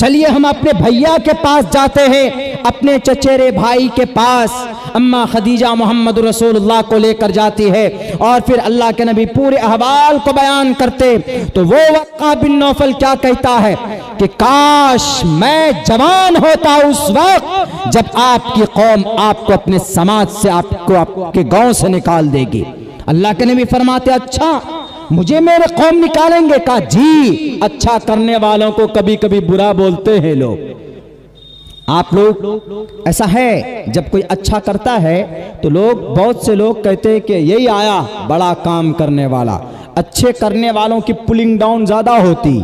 चलिए हम अपने भैया के पास जाते हैं, अपने चचेरे भाई के पास। अम्मा खदीजा मोहम्मद रसूलुल्लाह को लेकर जाती है और फिर अल्लाह के नबी पूरे अहवाल को बयान करते। तो वो वक्का बिन नौफल क्या कहता है कि काश मैं जवान होता उस वक्त जब आपकी कौम आपको अपने समाज से, आपको आपके गांव से निकाल देगी। अल्लाह के नबी फरमाते अच्छा मुझे मेरे कौम निकालेंगे? कहा जी, अच्छा करने वालों को कभी कभी बुरा बोलते हैं लोग। आप लोग ऐसा है, जब कोई अच्छा करता है तो लोग, बहुत से लोग कहते हैं कि यही आया बड़ा काम करने वाला। अच्छे करने वालों की पुलिंग डाउन ज्यादा होती।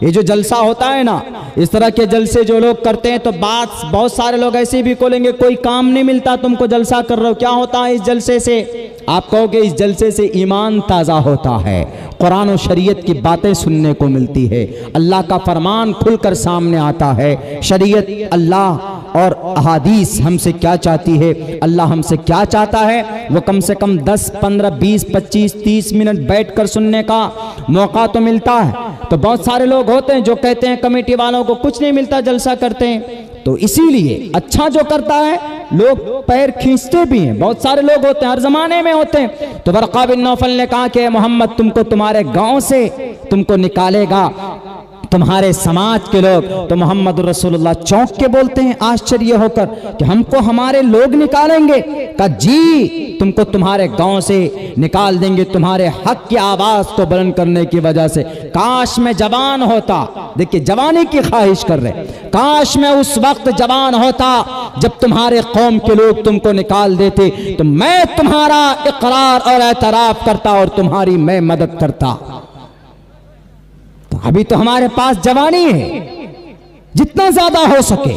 ये जो जलसा होता है ना, इस तरह के जलसे जो लोग करते हैं तो बात, बहुत सारे लोग ऐसे भी बोलेंगे कोई काम नहीं मिलता तुमको जलसा कर रहे हो, क्या होता है इस जलसे से? आप कहोगे इस जलसे से ईमान ताज़ा होता है, कुरान और शरीयत की बातें सुनने को मिलती है, अल्लाह का फरमान खुलकर सामने आता है। शरीयत, अल्लाह और अहादीस हमसे क्या चाहती है, अल्लाह हमसे क्या चाहता है, वो कम से कम 10, 15, 20, 25, 30 मिनट बैठकर सुनने का मौका तो मिलता है। तो बहुत सारे लोग होते हैं जो कहते हैं कमेटी वालों को कुछ नहीं मिलता, जलसा करते हैं। तो इसीलिए अच्छा जो करता है लोग पैर खींचते भी हैं। बहुत सारे लोग होते हैं, हर जमाने में होते हैं। तो वर्क़ा बिन नौफल ने कहा कि मोहम्मद तुमको तुम्हारे गांव से तुमको निकालेगा तुम्हारे समाज के लोग। तो मोहम्मद रसूलुल्लाह चौंक के बोलते हैं आश्चर्य होकर कि हमको हमारे लोग निकालेंगे? कहा जी, तुमको तुम्हारे गांव से निकाल देंगे तुम्हारे हक की आवाज को बुलंद करने की वजह से। काश मैं जवान होता, देखिए जवानी की ख्वाहिश कर रहे, काश मैं उस वक्त जवान होता जब तुम्हारे कौम के लोग तुमको निकाल देते, तो मैं तुम्हारा इकरार और एतराफ करता और तुम्हारी मैं मदद करता। अभी तो हमारे पास जवानी है, जितना ज्यादा हो सके,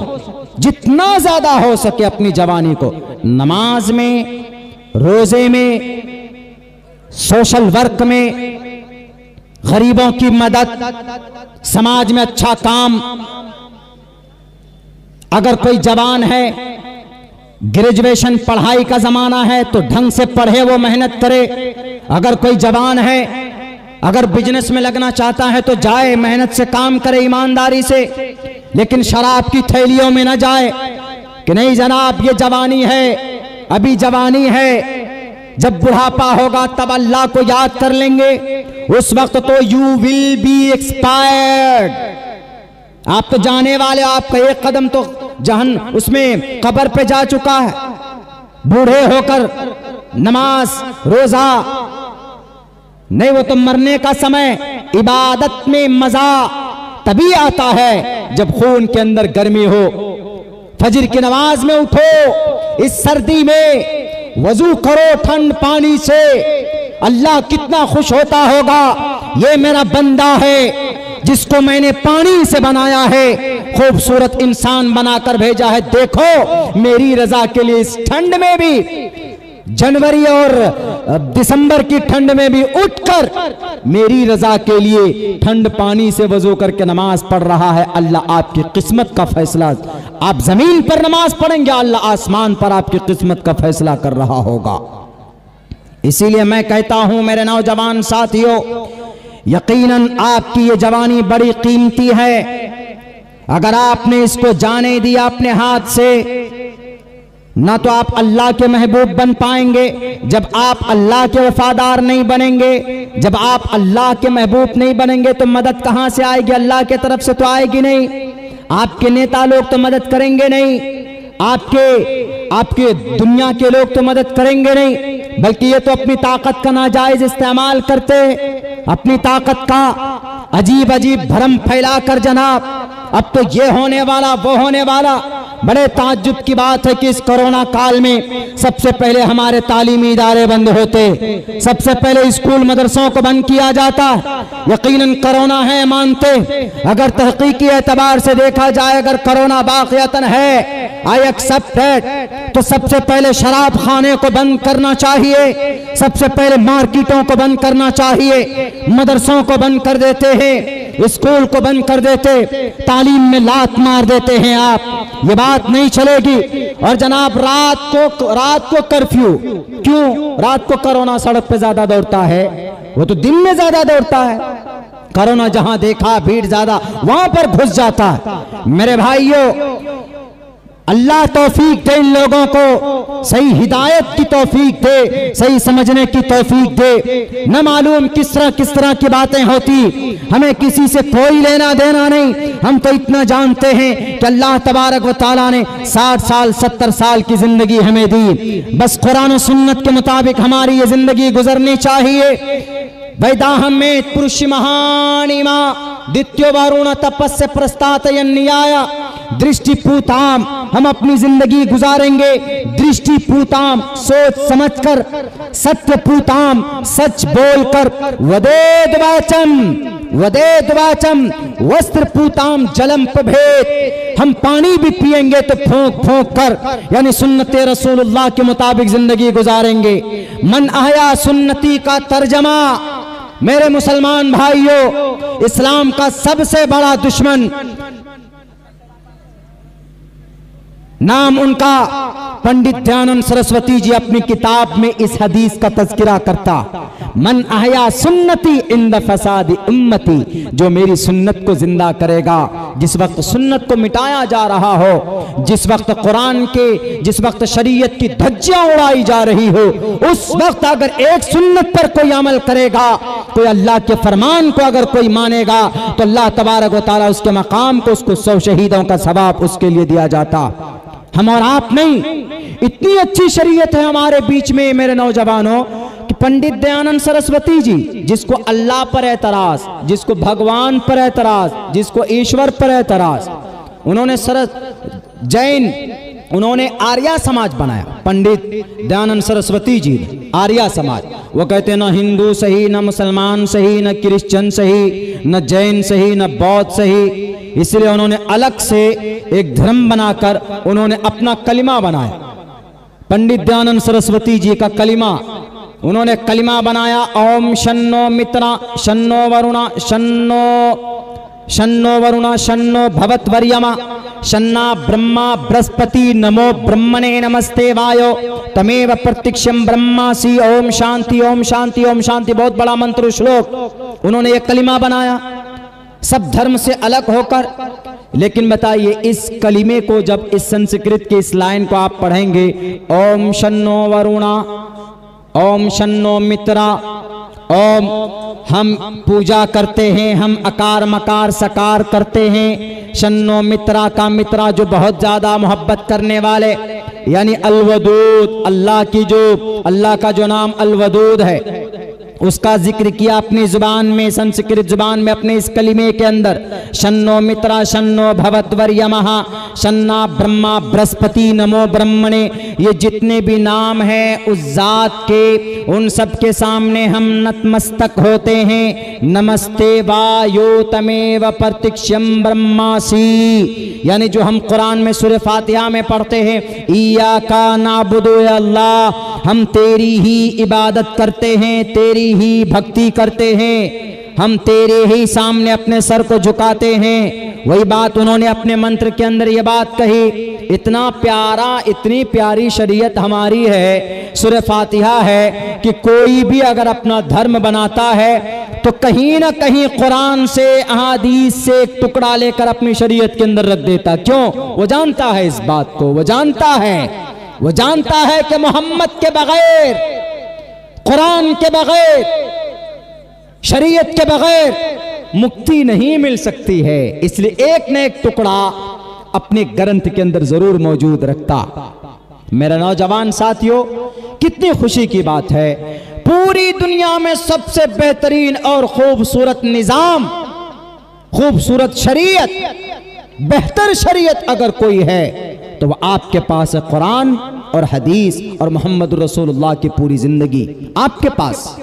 जितना ज्यादा हो सके अपनी जवानी को नमाज में, रोजे में, सोशल वर्क में, गरीबों की मदद, समाज में अच्छा काम। अगर कोई जवान है, ग्रेजुएशन पढ़ाई का जमाना है तो ढंग से पढ़े, वो मेहनत करे। अगर कोई जवान है, अगर बिजनेस में लगना चाहता है तो जाए, मेहनत से काम करे, ईमानदारी से, लेकिन शराब की थैलियों में न जाए कि नहीं जनाब ये जवानी है, अभी जवानी है, जब बुढ़ापा होगा तब अल्लाह को याद कर लेंगे, उस वक्त तो यू विल बी एक्सपायर्ड। आप तो जाने वाले, आपका एक कदम तो जहन उसमें कब्र पे जा चुका है। बूढ़े होकर नमाज रोजा नहीं, वो तो मरने का समय। इबादत में मजा तभी आता है जब खून के अंदर गर्मी हो। फजर की नमाज में उठो, इस सर्दी में वजू करो ठंड पानी से, अल्लाह कितना खुश होता होगा, ये मेरा बंदा है जिसको मैंने पानी से बनाया है, खूबसूरत इंसान बनाकर भेजा है। देखो मेरी रजा के लिए इस ठंड में भी, जनवरी और दिसंबर की ठंड में भी उठकर मेरी रजा के लिए ठंड पानी से वजू करके नमाज पढ़ रहा है। अल्लाह आपकी किस्मत का फैसला, आप जमीन पर नमाज पढ़ेंगे, अल्लाह आसमान पर आपकी किस्मत का फैसला कर रहा होगा। इसीलिए मैं कहता हूं मेरे नौजवान साथियों, यकीनन आपकी ये जवानी बड़ी कीमती है। अगर आपने इसको जाने दिया अपने हाथ से ना तो आप अल्लाह के महबूब बन पाएंगे जब आप अल्लाह के वफादार नहीं बनेंगे। जब आप अल्लाह के महबूब नहीं बनेंगे तो मदद कहां से आएगी? अल्लाह के तरफ से तो आएगी नहीं। आपके नेता लोग तो मदद करेंगे नहीं, आपके दुनिया के लोग तो मदद करेंगे नहीं, बल्कि ये तो अपनी ताकत का नाजायज इस्तेमाल करते हैं, अपनी ताकत का अजीब अजीब भ्रम फैलाकर जनाब अब तो ये होने वाला वो होने वाला। बड़े ताज्जुब की बात है कि इस कोरोना काल में सबसे पहले हमारे तालीमी इदारे बंद होते, सबसे पहले स्कूल मदरसों को बंद किया जाता। यकीनन कोरोना है मानते, अगर तहकीकी एतबार से देखा जाए अगर कोरोना वाक़ियतन है, आई एक्सेप्ट दैट, तो सबसे पहले शराब खाने को बंद करना चाहिए, सबसे पहले मार्केटों को बंद करना चाहिए, मदरसों को बंद कर देते हैं, स्कूल को बंद कर देते, तालीम में लात मार देते हैं आप। ये बात नहीं चलेगी। और जनाब रात को कर्फ्यू, क्यों? रात को कोरोना सड़क पे ज्यादा दौड़ता है, वो तो दिन में ज्यादा दौड़ता है। कोरोना जहां देखा भीड़ ज्यादा वहां पर घुस जाता है। मेरे भाइयों, अल्लाह तौफीक दे इन लोगों को, सही हिदायत की तौफीक दे, सही समझने की तौफीक दे। न मालूम किस तरह की बातें होती, हमें किसी से कोई लेना देना नहीं। हम तो इतना जानते हैं कि अल्लाह तबारक व तआला ने 60 साल 70 साल की जिंदगी हमें दी, बस कुरान और सुन्नत के मुताबिक हमारी ये जिंदगी गुजरनी चाहिए। वैदाहम में पुरुष महानिमा द्वितीय वारुण तपस्य प्रस्तात न्याय दृष्टिपूताम, हम अपनी जिंदगी गुजारेंगे दृष्टिपूताम, सोच समझकर, सत्यपूताम, सच बोलकर, वदेद वाचम वस्त्र पूताम जलम भेद, हम पानी भी पिएंगे तो फूंक फूंक कर, यानी सुन्नत रसूलुल्लाह के मुताबिक जिंदगी गुजारेंगे। मन आया सुन्नती का तर्जमा। मेरे मुसलमान भाइयों, इस्लाम का सबसे बड़ा दुश्मन, नाम उनका पंडित दयानंद सरस्वती जी अपनी किताब में इस हदीस का तज़किरा करता, मन अहया सुन्नती इंद फसादी उम्मती, जो मेरी सुन्नत को जिंदा करेगा। जिस वक्त सुन्नत को मिटाया जा रहा हो, जिस वक्त कुरान के, जिस वक्त शरीयत की धज्जियां उड़ाई जा रही हो, उस वक्त अगर एक सुन्नत पर कोई अमल करेगा, कोई अल्लाह के फरमान को अगर कोई मानेगा, तो अल्लाह तबारक व तआला उसके मकाम को, उसको 100 शहीदों का सवाब उसके लिए दिया जाता। हम और आप नहीं। इतनी अच्छी शरीयत है हमारे बीच में मेरे नौजवानों कि पंडित दयानंद सरस्वती जी, जिसको अल्लाह पर एतराज, जिसको भगवान पर एतराज, जिसको ईश्वर पर एतराज, उन्होंने जैन, उन्होंने आर्या समाज बनाया। पंडित दयानंद सरस्वती जी ने आर्या समाज, वो कहते हैं न हिंदू सही, न मुसलमान सही, न क्रिश्चियन सही, न जैन सही, न बौद्ध सही। इसलिए उन्होंने अलग से एक धर्म बनाकर उन्होंने अपना कलिमा बनाया। पंडित दयानंद सरस्वती जी का कलिमा, उन्होंने कलिमा बनाया, ओम शन्नो मित्रा शन्नो वरुणा शन्नो वरुणा शन्नो भवत्वर्यमा शन्ना ब्रह्मा बृहस्पति नमो ब्रह्मणे नमस्ते वायो तमेव प्रत्यक्षम ब्रह्मासी ओम शांति ओम शांति ओम शांति। बहुत बड़ा मंत्र श्लोक उन्होंने एक कलिमा बनाया, सब धर्म से अलग होकर। लेकिन बताइए, इस कलिमे को जब इस संस्कृत के इस लाइन को आप पढ़ेंगे, ओम शन्नो वरुणा ओम शन्नो मित्रा, ओम हम पूजा करते हैं, हम अकार मकार सकार करते हैं। शन्नो मित्रा का मित्रा जो बहुत ज्यादा मोहब्बत करने वाले, यानी अलवदूद, अल्लाह का जो नाम अलवदूद है उसका जिक्र किया अपनी जुबान में, संस्कृत जुबान में, अपने इस कलिमे के अंदर। शन्नो मित्रा शन्नो भवत्वर्यमः शन्ना ब्रह्मा बृहस्पति नमो ब्रह्मणे, ये जितने भी नाम हैं उस जात के, उन सब के सामने हम नतमस्तक होते हैं। नमस्ते वायो तमेव प्रत्यक्षम ब्रह्मासी, यानी जो हम कुरान में सूरह फातिहा में पढ़ते हैं, इय्याका नाबुदु अल्लाह, हम तेरी ही इबादत करते हैं, तेरी ही भक्ति करते हैं, हम तेरे ही सामने अपने सर को झुकाते हैं। वही बात उन्होंने अपने मंत्र के अंदर ये बात कही। इतना प्यारा, इतनी प्यारी शरीयत हमारी है, सूरह फातिहा है, कि कोई भी अगर अपना धर्म बनाता है तो कहीं ना कहीं कुरान से, अहादीस से एक टुकड़ा लेकर अपनी शरीयत के अंदर रख देता। क्यों? वो जानता है इस बात को, वो जानता है, वो जानता है कि मोहम्मद के बगैर, कुरान के बगैर, शरीयत के बगैर मुक्ति नहीं मिल सकती है। इसलिए एक न एक टुकड़ा अपने ग्रंथ के अंदर जरूर मौजूद रखता। मेरे नौजवान साथियों, कितनी खुशी की बात है, पूरी दुनिया में सबसे बेहतरीन और खूबसूरत निजाम, खूबसूरत शरीयत, बेहतर शरीयत अगर कोई है तो वह आपके पास है। कुरान और हदीस और मोहम्मद रसूलुल्लाह की पूरी जिंदगी आपके पास।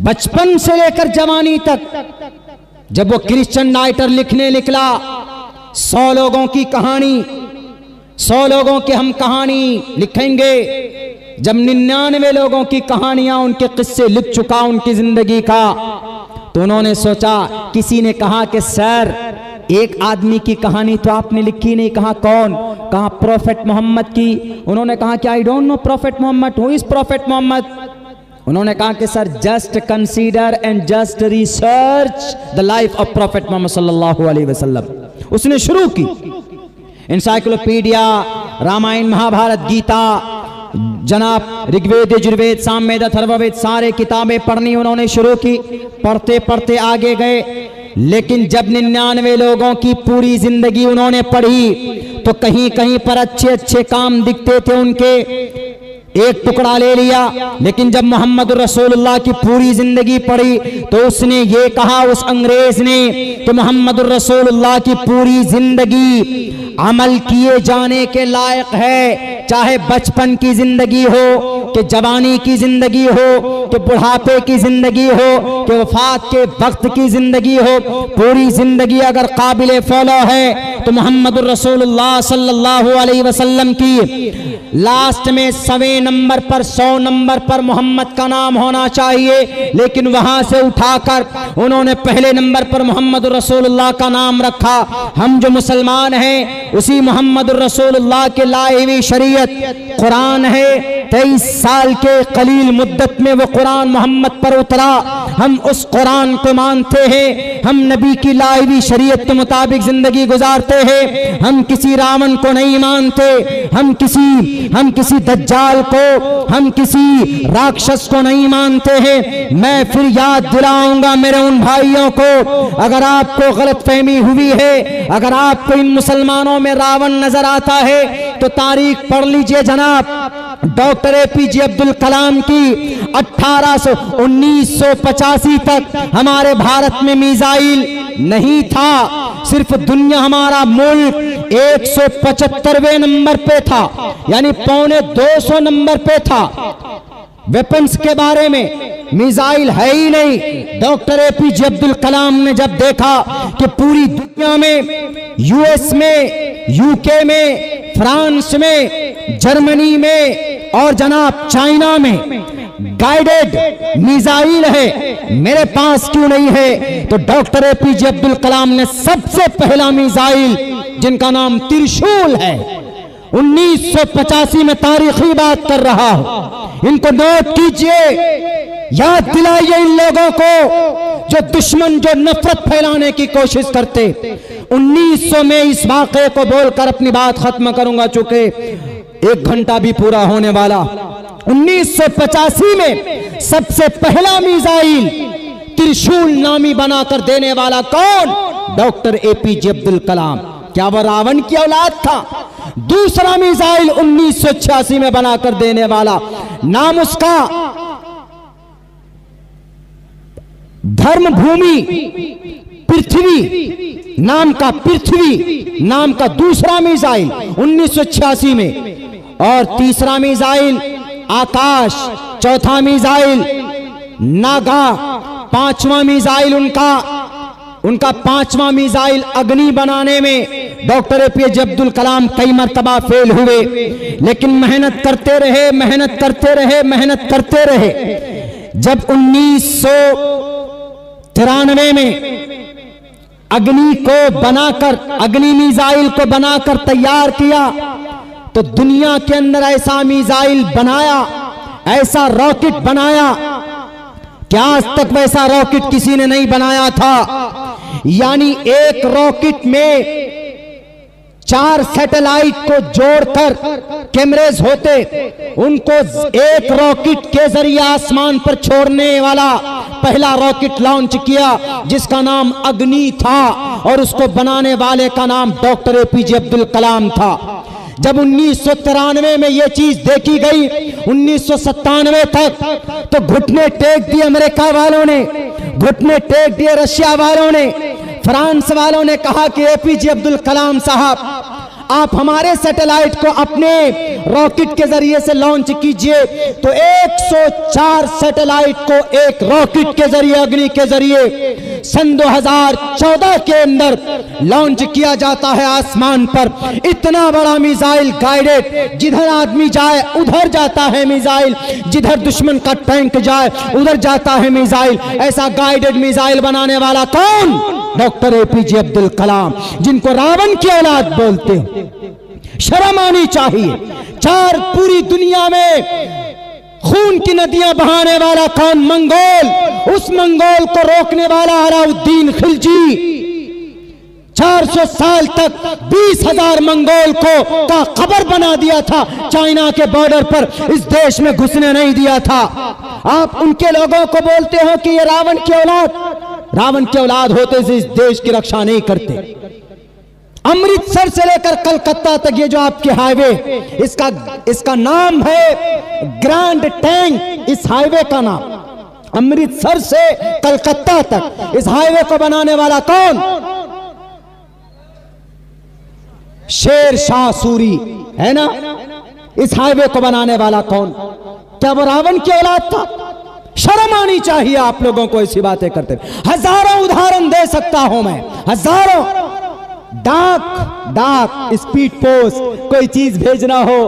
बचपन से लेकर जवानी तक, जब वो क्रिश्चियन राइटर लिखने निकला 100 लोगों की कहानी, 100 लोगों की हम कहानी लिखेंगे, जब 99 लोगों की कहानियां, उनके किस्से लिख चुका उनकी जिंदगी का, तो उन्होंने सोचा, किसी ने कहा कि सर एक आदमी की कहानी तो आपने लिखी नहीं। कहा कौन? कहा प्रॉफेट मोहम्मद की। उन्होंने कहा कि I don't know Prophet Muhammad, who is Prophet Muhammad? उन्होंने कहा कि sir just consider and just research the life of Prophet Muhammad सल्लल्लाहु अलैहि वसल्लम। उसने शुरू की एनसाइक्लोपीडिया, रामायण, महाभारत, गीता, जनाब ऋग्वेद, यजुर्वेद, सामवेद, अथर्ववेद, सारे किताबें पढ़नी उन्होंने शुरू की। पढ़ते पढ़ते आगे गए, लेकिन जब 99 लोगों की पूरी जिंदगी उन्होंने पढ़ी तो कहीं कहीं पर अच्छे अच्छे काम दिखते थे उनके, एक टुकड़ा ले लिया। लेकिन जब मोहम्मद रसूलुल्लाह की पूरी जिंदगी पढ़ी तो उसने ये कहा, उस अंग्रेज ने, कि मोहम्मद रसूलुल्लाह की पूरी जिंदगी अमल किए जाने के लायक है, चाहे बचपन की जिंदगी हो, कि जवानी की जिंदगी हो, कि बुढ़ापे की जिंदगी हो, कि वफात के वक्त की जिंदगी हो, पूरी जिंदगी अगर काबिल फॉलो है तो मोहम्मद रसूलुल्लाह सल्लल्लाहु अलैहि वसल्लम की लास्ट में 100वें नंबर पर, 100 नंबर पर मोहम्मद का नाम होना चाहिए। लेकिन वहां से उठाकर उन्होंने पहले नंबर पर मोहम्मद रसूलुल्लाह का नाम रखा। हम जो मुसलमान हैं उसी मोहम्मद रसूलुल्लाह के लाई हुई शरीयत कुरान है। 23 साल के कलील मुद्दत में वो कुरान मोहम्मद पर उतरा। हम उस कुरान को मानते हैं, हम नबी की लाई हुई शरीयत के मुताबिक जिंदगी गुजारते हैं। हम किसी रावण को नहीं मानते, हम किसी दज्जाल को, हम किसी राक्षस को नहीं मानते हैं। मैं फिर याद दिलाऊंगा मेरे उन भाइयों को, अगर आपको गलतफहमी हुई है, अगर आपको इन मुसलमानों में रावण नजर आता है तो तारीख पढ़ लीजिए जनाब। डॉक्टर APJ अब्दुल कलाम की 1985 तक हमारे भारत में मिसाइल नहीं था। सिर्फ दुनिया, हमारा मुल्क 175वें नंबर पे था, यानी पौने 200 नंबर पे था। वेपन्स के बारे में मिसाइल है ही नहीं। डॉक्टर APJ अब्दुल कलाम ने जब देखा कि पूरी दुनिया में, US में, UK में, फ्रांस में, जर्मनी में और जनाब चाइना में गाइडेड मिसाइल है, मेरे पास क्यों नहीं है? तो डॉक्टर APJ अब्दुल कलाम ने सबसे पहला मिसाइल, जिनका नाम त्रिशूल है, 1985 में तारीखी बात कर रहा हूं, इनको नोट कीजिए, याद दिलाइए इन लोगों को जो दुश्मन, जो नफरत फैलाने की कोशिश करते। 1900 में इस वाक़े को बोलकर अपनी बात खत्म करूंगा, चूंकि 1 घंटा भी पूरा होने वाला। 1985 में सबसे पहला मिसाइल त्रिशूल नामी बनाकर देने वाला कौन? Doctor APJ Abdul Kalam. क्या वह रावण की औलाद था? दूसरा मिसाइल 1986 में बनाकर देने वाला, नाम उसका धर्मभूमि पृथ्वी नाम का, पृथ्वी नाम का दूसरा मिसाइल 1986 में। और तीसरा मिसाइल आकाश, चौथा मिसाइल नागा, पांचवा मिसाइल उनका पांचवा मिसाइल अग्नि बनाने में डॉक्टर APJ अब्दुल कलाम कई मर्तबा फेल हुए, लेकिन मेहनत करते रहे, मेहनत करते रहे, मेहनत करते रहे। जब 1993 में अग्नि को बनाकर, अग्नि मिसाइल को बनाकर तैयार किया, तो दुनिया के अंदर ऐसा मिसाइल बनाया, ऐसा रॉकेट बनाया कि आज तक वैसा रॉकेट किसी ने नहीं बनाया था। यानी एक रॉकेट में 4 सैटेलाइट को जोड़कर कैमरेज होते, उनको एक रॉकेट के जरिए आसमान पर छोड़ने वाला पहला रॉकेट लॉन्च किया जिसका नाम अग्नि था, और उसको बनाने वाले का नाम डॉक्टर एपीजे अब्दुल कलाम था। जब 1993 में यह चीज देखी गई, 1997 तक तो घुटने टेक दिए अमेरिका वालों ने, घुटने टेक दिए रशिया वालों ने, फ्रांस वालों ने कहा कि एपीजे अब्दुल कलाम साहब आप हमारे सैटेलाइट को अपने रॉकेट के जरिए से लॉन्च कीजिए। तो 104 सैटेलाइट को एक रॉकेट के जरिए, अग्नि के जरिए सन 2014 के अंदर लॉन्च किया जाता है आसमान पर। इतना बड़ा मिसाइल गाइडेड, जिधर आदमी जाए उधर जाता है मिसाइल, जिधर दुश्मन का टैंक जाए उधर जाता है मिसाइल। ऐसा गाइडेड मिसाइल बनाने वाला कौन? डॉक्टर एपीजे अब्दुल कलाम, जिनको रावण की औलाद बोलते हैं। शर्म आनी चाहिए। 4 पूरी दुनिया में खून की नदियां बहाने वाला कौन? मंगोल। उस मंगोल को रोकने वाला अलाउद्दीन खिलजी 400 साल तक 20,000 मंगोल को का कब्र बना दिया था चाइना के बॉर्डर पर, इस देश में घुसने नहीं दिया था। आप उनके लोगों को बोलते हो कि ये रावण की औलाद, रावण की औलाद होते से इस देश की रक्षा नहीं करते। अमृतसर से लेकर कलकत्ता तक ये जो आपके हाईवे, इसका नाम है ग्रैंड टैंक। इस हाईवे का नाम अमृतसर से कलकत्ता तक, इस हाईवे को बनाने वाला कौन? शेर शाह सूरी है ना। इस हाईवे को बनाने वाला कौन? क्या वो रावण की औलाद था? शर्म आनी चाहिए आप लोगों को ऐसी बातें करते। हजारों उदाहरण दे सकता हूं मैं, हजारों। डाक स्पीड पोस्ट, कोई चीज भेजना हो,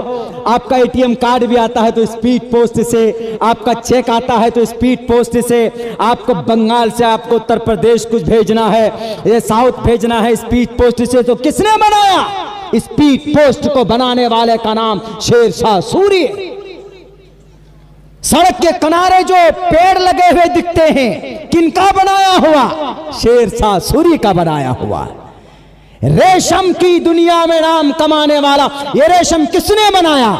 आपका एटीएम कार्ड भी आता है तो स्पीड पोस्ट से, आपका चेक आता है तो स्पीड पोस्ट से, आपको बंगाल से आपको उत्तर प्रदेश कुछ भेजना है, ये साउथ भेजना है स्पीड पोस्ट से। तो किसने बनाया? स्पीड पोस्ट को बनाने वाले का नाम शेर शाह सूरी। सड़क के किनारे जो पेड़ लगे हुए दिखते हैं, किनका बनाया हुआ? शेर शाह सूरी का बनाया हुआ। रेशम की दुनिया में नाम कमाने वाला, ये रेशम किसने बनाया?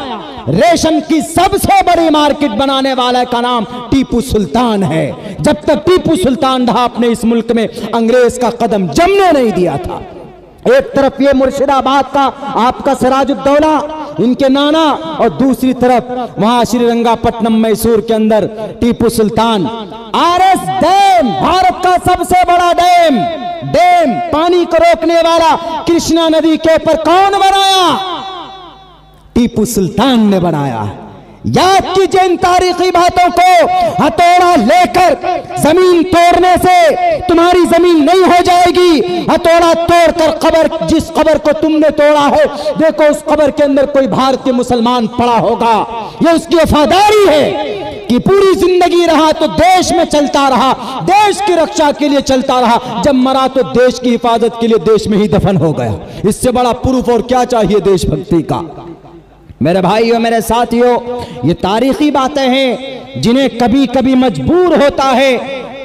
रेशम की सबसे बड़ी मार्केट बनाने वाला का नाम टीपू सुल्तान है। जब तक टीपू सुल्तान रहा अपने इस मुल्क में, अंग्रेज का कदम जमने नहीं दिया था। एक तरफ ये मुर्शिदाबाद का आपका सिराजुद्दौला, इनके नाना, और दूसरी तरफ वहां श्रीरंगापट्टनम मैसूर के अंदर टीपू सुल्तान। आरएस डैम, भारत का सबसे बड़ा डैम, पानी को रोकने वाला कृष्णा नदी के ऊपर कौन बनाया? टीपू सुल्तान ने बनाया। याद कीजिए इन तारीखी बातों को। हथौड़ा लेकर जमीन तोड़ने से तुम्हारी जमीन नहीं हो जाएगी। हथौड़ा तोड़कर कब्र, जिस कब्र को तुमने तोड़ा है, देखो उस कब्र के अंदर कोई भारतीय मुसलमान पड़ा होगा। ये उसकी वफादारी है कि पूरी जिंदगी रहा तो देश में चलता रहा, देश की रक्षा के लिए चलता रहा, जब मरा तो देश की हिफाजत के लिए देश में ही दफन हो गया। इससे बड़ा प्रूफ और क्या चाहिए देशभक्ति का? मेरे भाइयों, मेरे साथियों, ये तारीखी बातें हैं जिन्हें कभी कभी मजबूर होता है,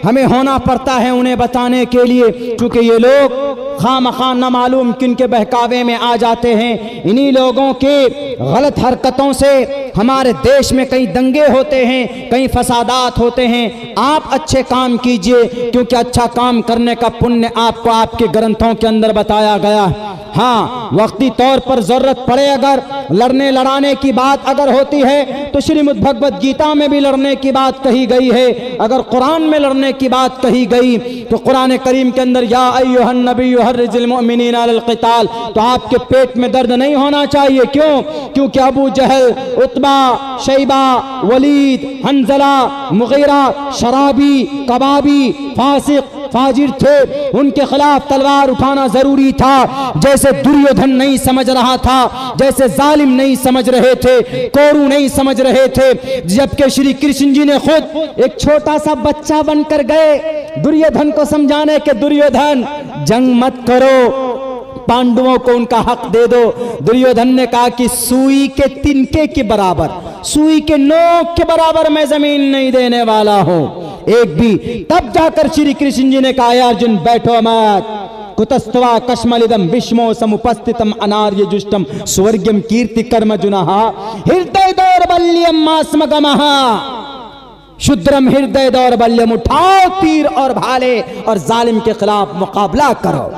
हमें होना पड़ता है उन्हें बताने के लिए, क्योंकि ये लोग खामखा न मालूम किन के बहकावे में आ जाते हैं। इन्हीं लोगों के गलत हरकतों से हमारे देश में कई दंगे होते हैं, कई फसादात होते हैं। आप अच्छे काम कीजिए, क्योंकि अच्छा काम करने का पुण्य आपको आपके ग्रंथों के अंदर बताया गया। हाँ, वक्ती तौर पर जरूरत पड़े, अगर लड़ने लड़ाने की बात अगर होती है तो श्रीमद् भगवत गीता में भी लड़ने की बात कही गई है। अगर कुरान में लड़ने की बात कही गई तो कुरान करीम के अंदर या अय्युहन नबी हर्रिजिल मुमिनीना अलल क़िताल, तो आपके पेट में दर्द नहीं होना चाहिए। क्यों? क्योंकि अबू जहल, उतबा, शैबा, वलीद, हंजला, मुगीरा शराबी, कबाबी, फासिक, फाजिर थे। उनके खिलाफ तलवार उठाना जरूरी था। जैसे दुर्योधन नहीं समझ रहा था, जैसे जालिम नहीं समझ रहे थे, कोरू नहीं समझ रहे थे, जबकि श्री कृष्ण जी ने खुद एक छोटा सा बच्चा बनकर गए दुर्योधन को समझाने के, दुर्योधन जंग मत करो, पांडवों को उनका हक दे दो। दुर्योधन ने कहा कि सुई के तिनके के बराबर, सुई के नोक के बराबर मैं जमीन नहीं देने वाला हूं, एक भी। तब जाकर श्री कृष्ण जी ने कहा अर्जुन बैठो मत, कुतस्त्वा कश्मलिदम विष्मो समुपस्थितम अनार्य जुष्टम स्वर्गम कीर्ति कर्म जुनहा हृदय दौर्बल्यम मास्मगमः। शुद्रम हृदय दौर्बल्यम, उठाओ तीर और भाले और जालिम के खिलाफ मुकाबला करो।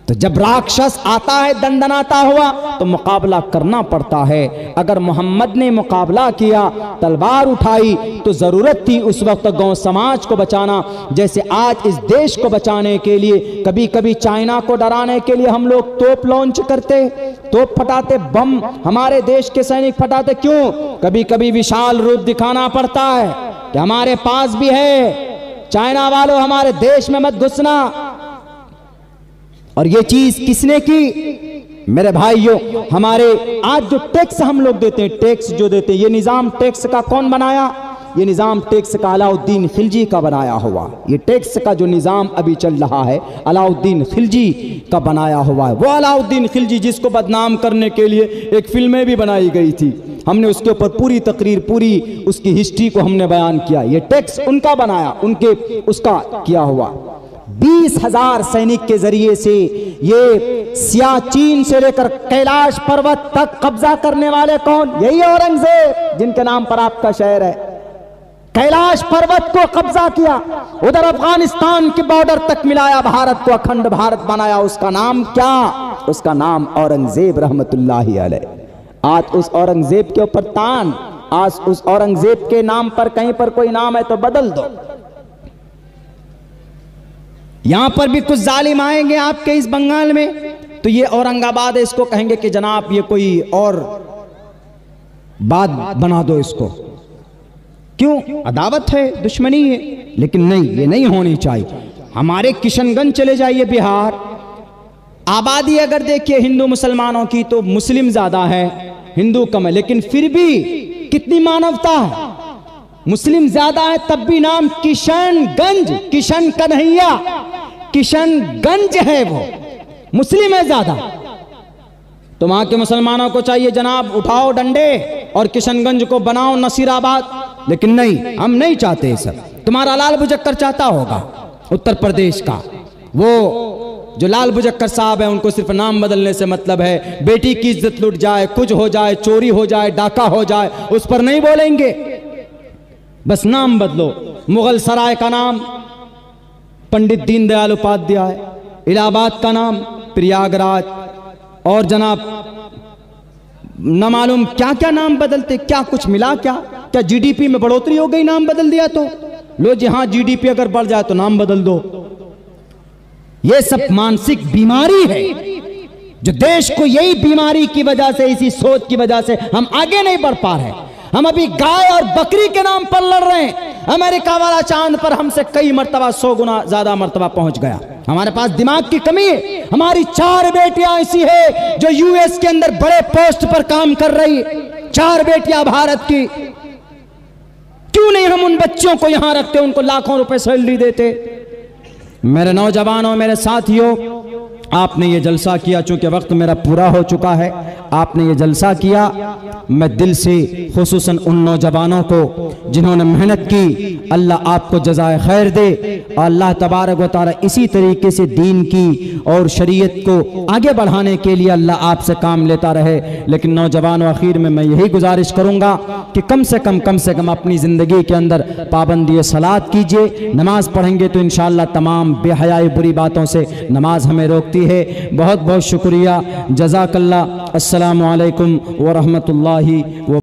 तो जब राक्षस आता है दंडनाता हुआ तो मुकाबला करना पड़ता है। अगर मोहम्मद ने मुकाबला किया, तलवार उठाई, तो जरूरत थी उस वक्त गांव समाज को बचाना। जैसे आज इस देश को बचाने के लिए कभी कभी चाइना को डराने के लिए हम लोग तोप लॉन्च करते, तोप फटाते, बम हमारे देश के सैनिक फटाते। क्यों? कभी कभी विशाल रूप दिखाना पड़ता है कि हमारे पास भी है, चाइना वालों हमारे देश में मत घुसना। और ये चीज किसने की? मेरे भाइयों, हमारे आज जो टैक्स हम लोग देते हैं, टैक्स जो देते हैं, ये निजाम टैक्स का कौन बनाया? ये निजाम टैक्स का अलाउद्दीन खिलजी का बनाया हुआ। ये टैक्स का जो निजाम अभी चल रहा है अलाउद्दीन खिलजी का बनाया हुआ है। वो अलाउद्दीन खिलजी जिसको बदनाम करने के लिए एक फिल्में भी बनाई गई थी, हमने उसके ऊपर पूरी तकरीर, पूरी उसकी हिस्ट्री को हमने बयान किया। ये टैक्स उनका बनाया, उनके उसका किया हुआ। 20,000 सैनिक के जरिए से ये सियाचिन से लेकर कैलाश पर्वत तक कब्जा करने वाले कौन? यही औरंगजेब, जिनके नाम पर आपका शहर है। कैलाश पर्वत को कब्जा किया, उधर अफगानिस्तान के बॉर्डर तक मिलाया, भारत को अखंड भारत बनाया। उसका नाम क्या? उसका नाम औरंगजेब रहमतुल्लाहि अलैह। आज उस औरंगजेब के ऊपर तान, आज उस औरंगजेब के नाम पर कहीं पर कोई नाम है तो बदल दो। यहां पर भी कुछ जालिम आएंगे आपके इस बंगाल में, तो ये औरंगाबाद है, इसको कहेंगे कि जनाब ये कोई और बात बना दो इसको। क्यों? अदावत है, दुश्मनी है। लेकिन नहीं, ये नहीं होनी चाहिए। हमारे किशनगंज चले जाइए बिहार, आबादी अगर देखिए हिंदू मुसलमानों की तो मुस्लिम ज्यादा है, हिंदू कम है, लेकिन फिर भी कितनी मानवता है। मुस्लिम ज्यादा है तब भी नाम किशनगंज, किशन कन्हैया, किशनगंज है, वो मुस्लिम है ज्यादा। तो वहां के मुसलमानों को चाहिए जनाब उठाओ डंडे और किशनगंज को बनाओ नसीराबाद। लेकिन नहीं, हम नहीं चाहते ये सब। तुम्हारा लाल बुजक्कर चाहता होगा उत्तर प्रदेश का, वो जो लाल बुजक्कर साहब है, उनको सिर्फ नाम बदलने से मतलब है। बेटी की इज्जत लुट जाए, कुछ हो जाए, चोरी हो जाए, डाका हो जाए, उस पर नहीं बोलेंगे, बस नाम बदलो। मुगल सराय का नाम पंडित दीनदयाल उपाध्याय, इलाहाबाद का नाम प्रयागराज, और जनाब न मालूम क्या क्या नाम बदलते। क्या कुछ मिला? क्या जीडीपी में बढ़ोतरी हो गई नाम बदल दिया तो? लो जी हाँ, जीडीपी अगर बढ़ जाए तो नाम बदल दो। ये सब मानसिक बीमारी है जो देश को, यही बीमारी की वजह से, इसी सोच की वजह से हम आगे नहीं बढ़ पा रहे। हम अभी गाय और बकरी के नाम पर लड़ रहे हैं। अमेरिका वाला चांद पर हमसे कई मर्तबा, 100 गुना ज्यादा मर्तबा पहुंच गया। हमारे पास दिमाग की कमी है। हमारी 4 बेटियां ऐसी है जो यूएस के अंदर बड़े पोस्ट पर काम कर रही, 4 बेटियां भारत की। क्यों नहीं हम उन बच्चों को यहां रखते, उनको लाखों रुपए सैलरी देते? मेरे नौजवानों, मेरे साथियों, आपने ये जलसा किया, चूंकि वक्त मेरा पूरा हो चुका है, आपने ये जलसा किया, मैं दिल से खुसूसन उन नौजवानों को जिन्होंने मेहनत की, अल्लाह आपको जज़ाए खैर दे। और अल्लाह तबारक व तआला इसी तरीके से दीन की और शरीयत को आगे बढ़ाने के लिए अल्लाह आपसे काम लेता रहे। लेकिन नौजवानों, आखिर में मैं यही गुजारिश करूँगा कि कम से कम अपनी ज़िंदगी के अंदर पाबंदी सलात कीजिए। नमाज़ पढ़ेंगे तो इंशाअल्लाह तमाम बेहयाई बुरी बातों से नमाज हमें रोकती है। बहुत बहुत शुक्रिया, जज़ाकल्लाह। अस्सलामु अलैकुम व रहमतुल्लाहि व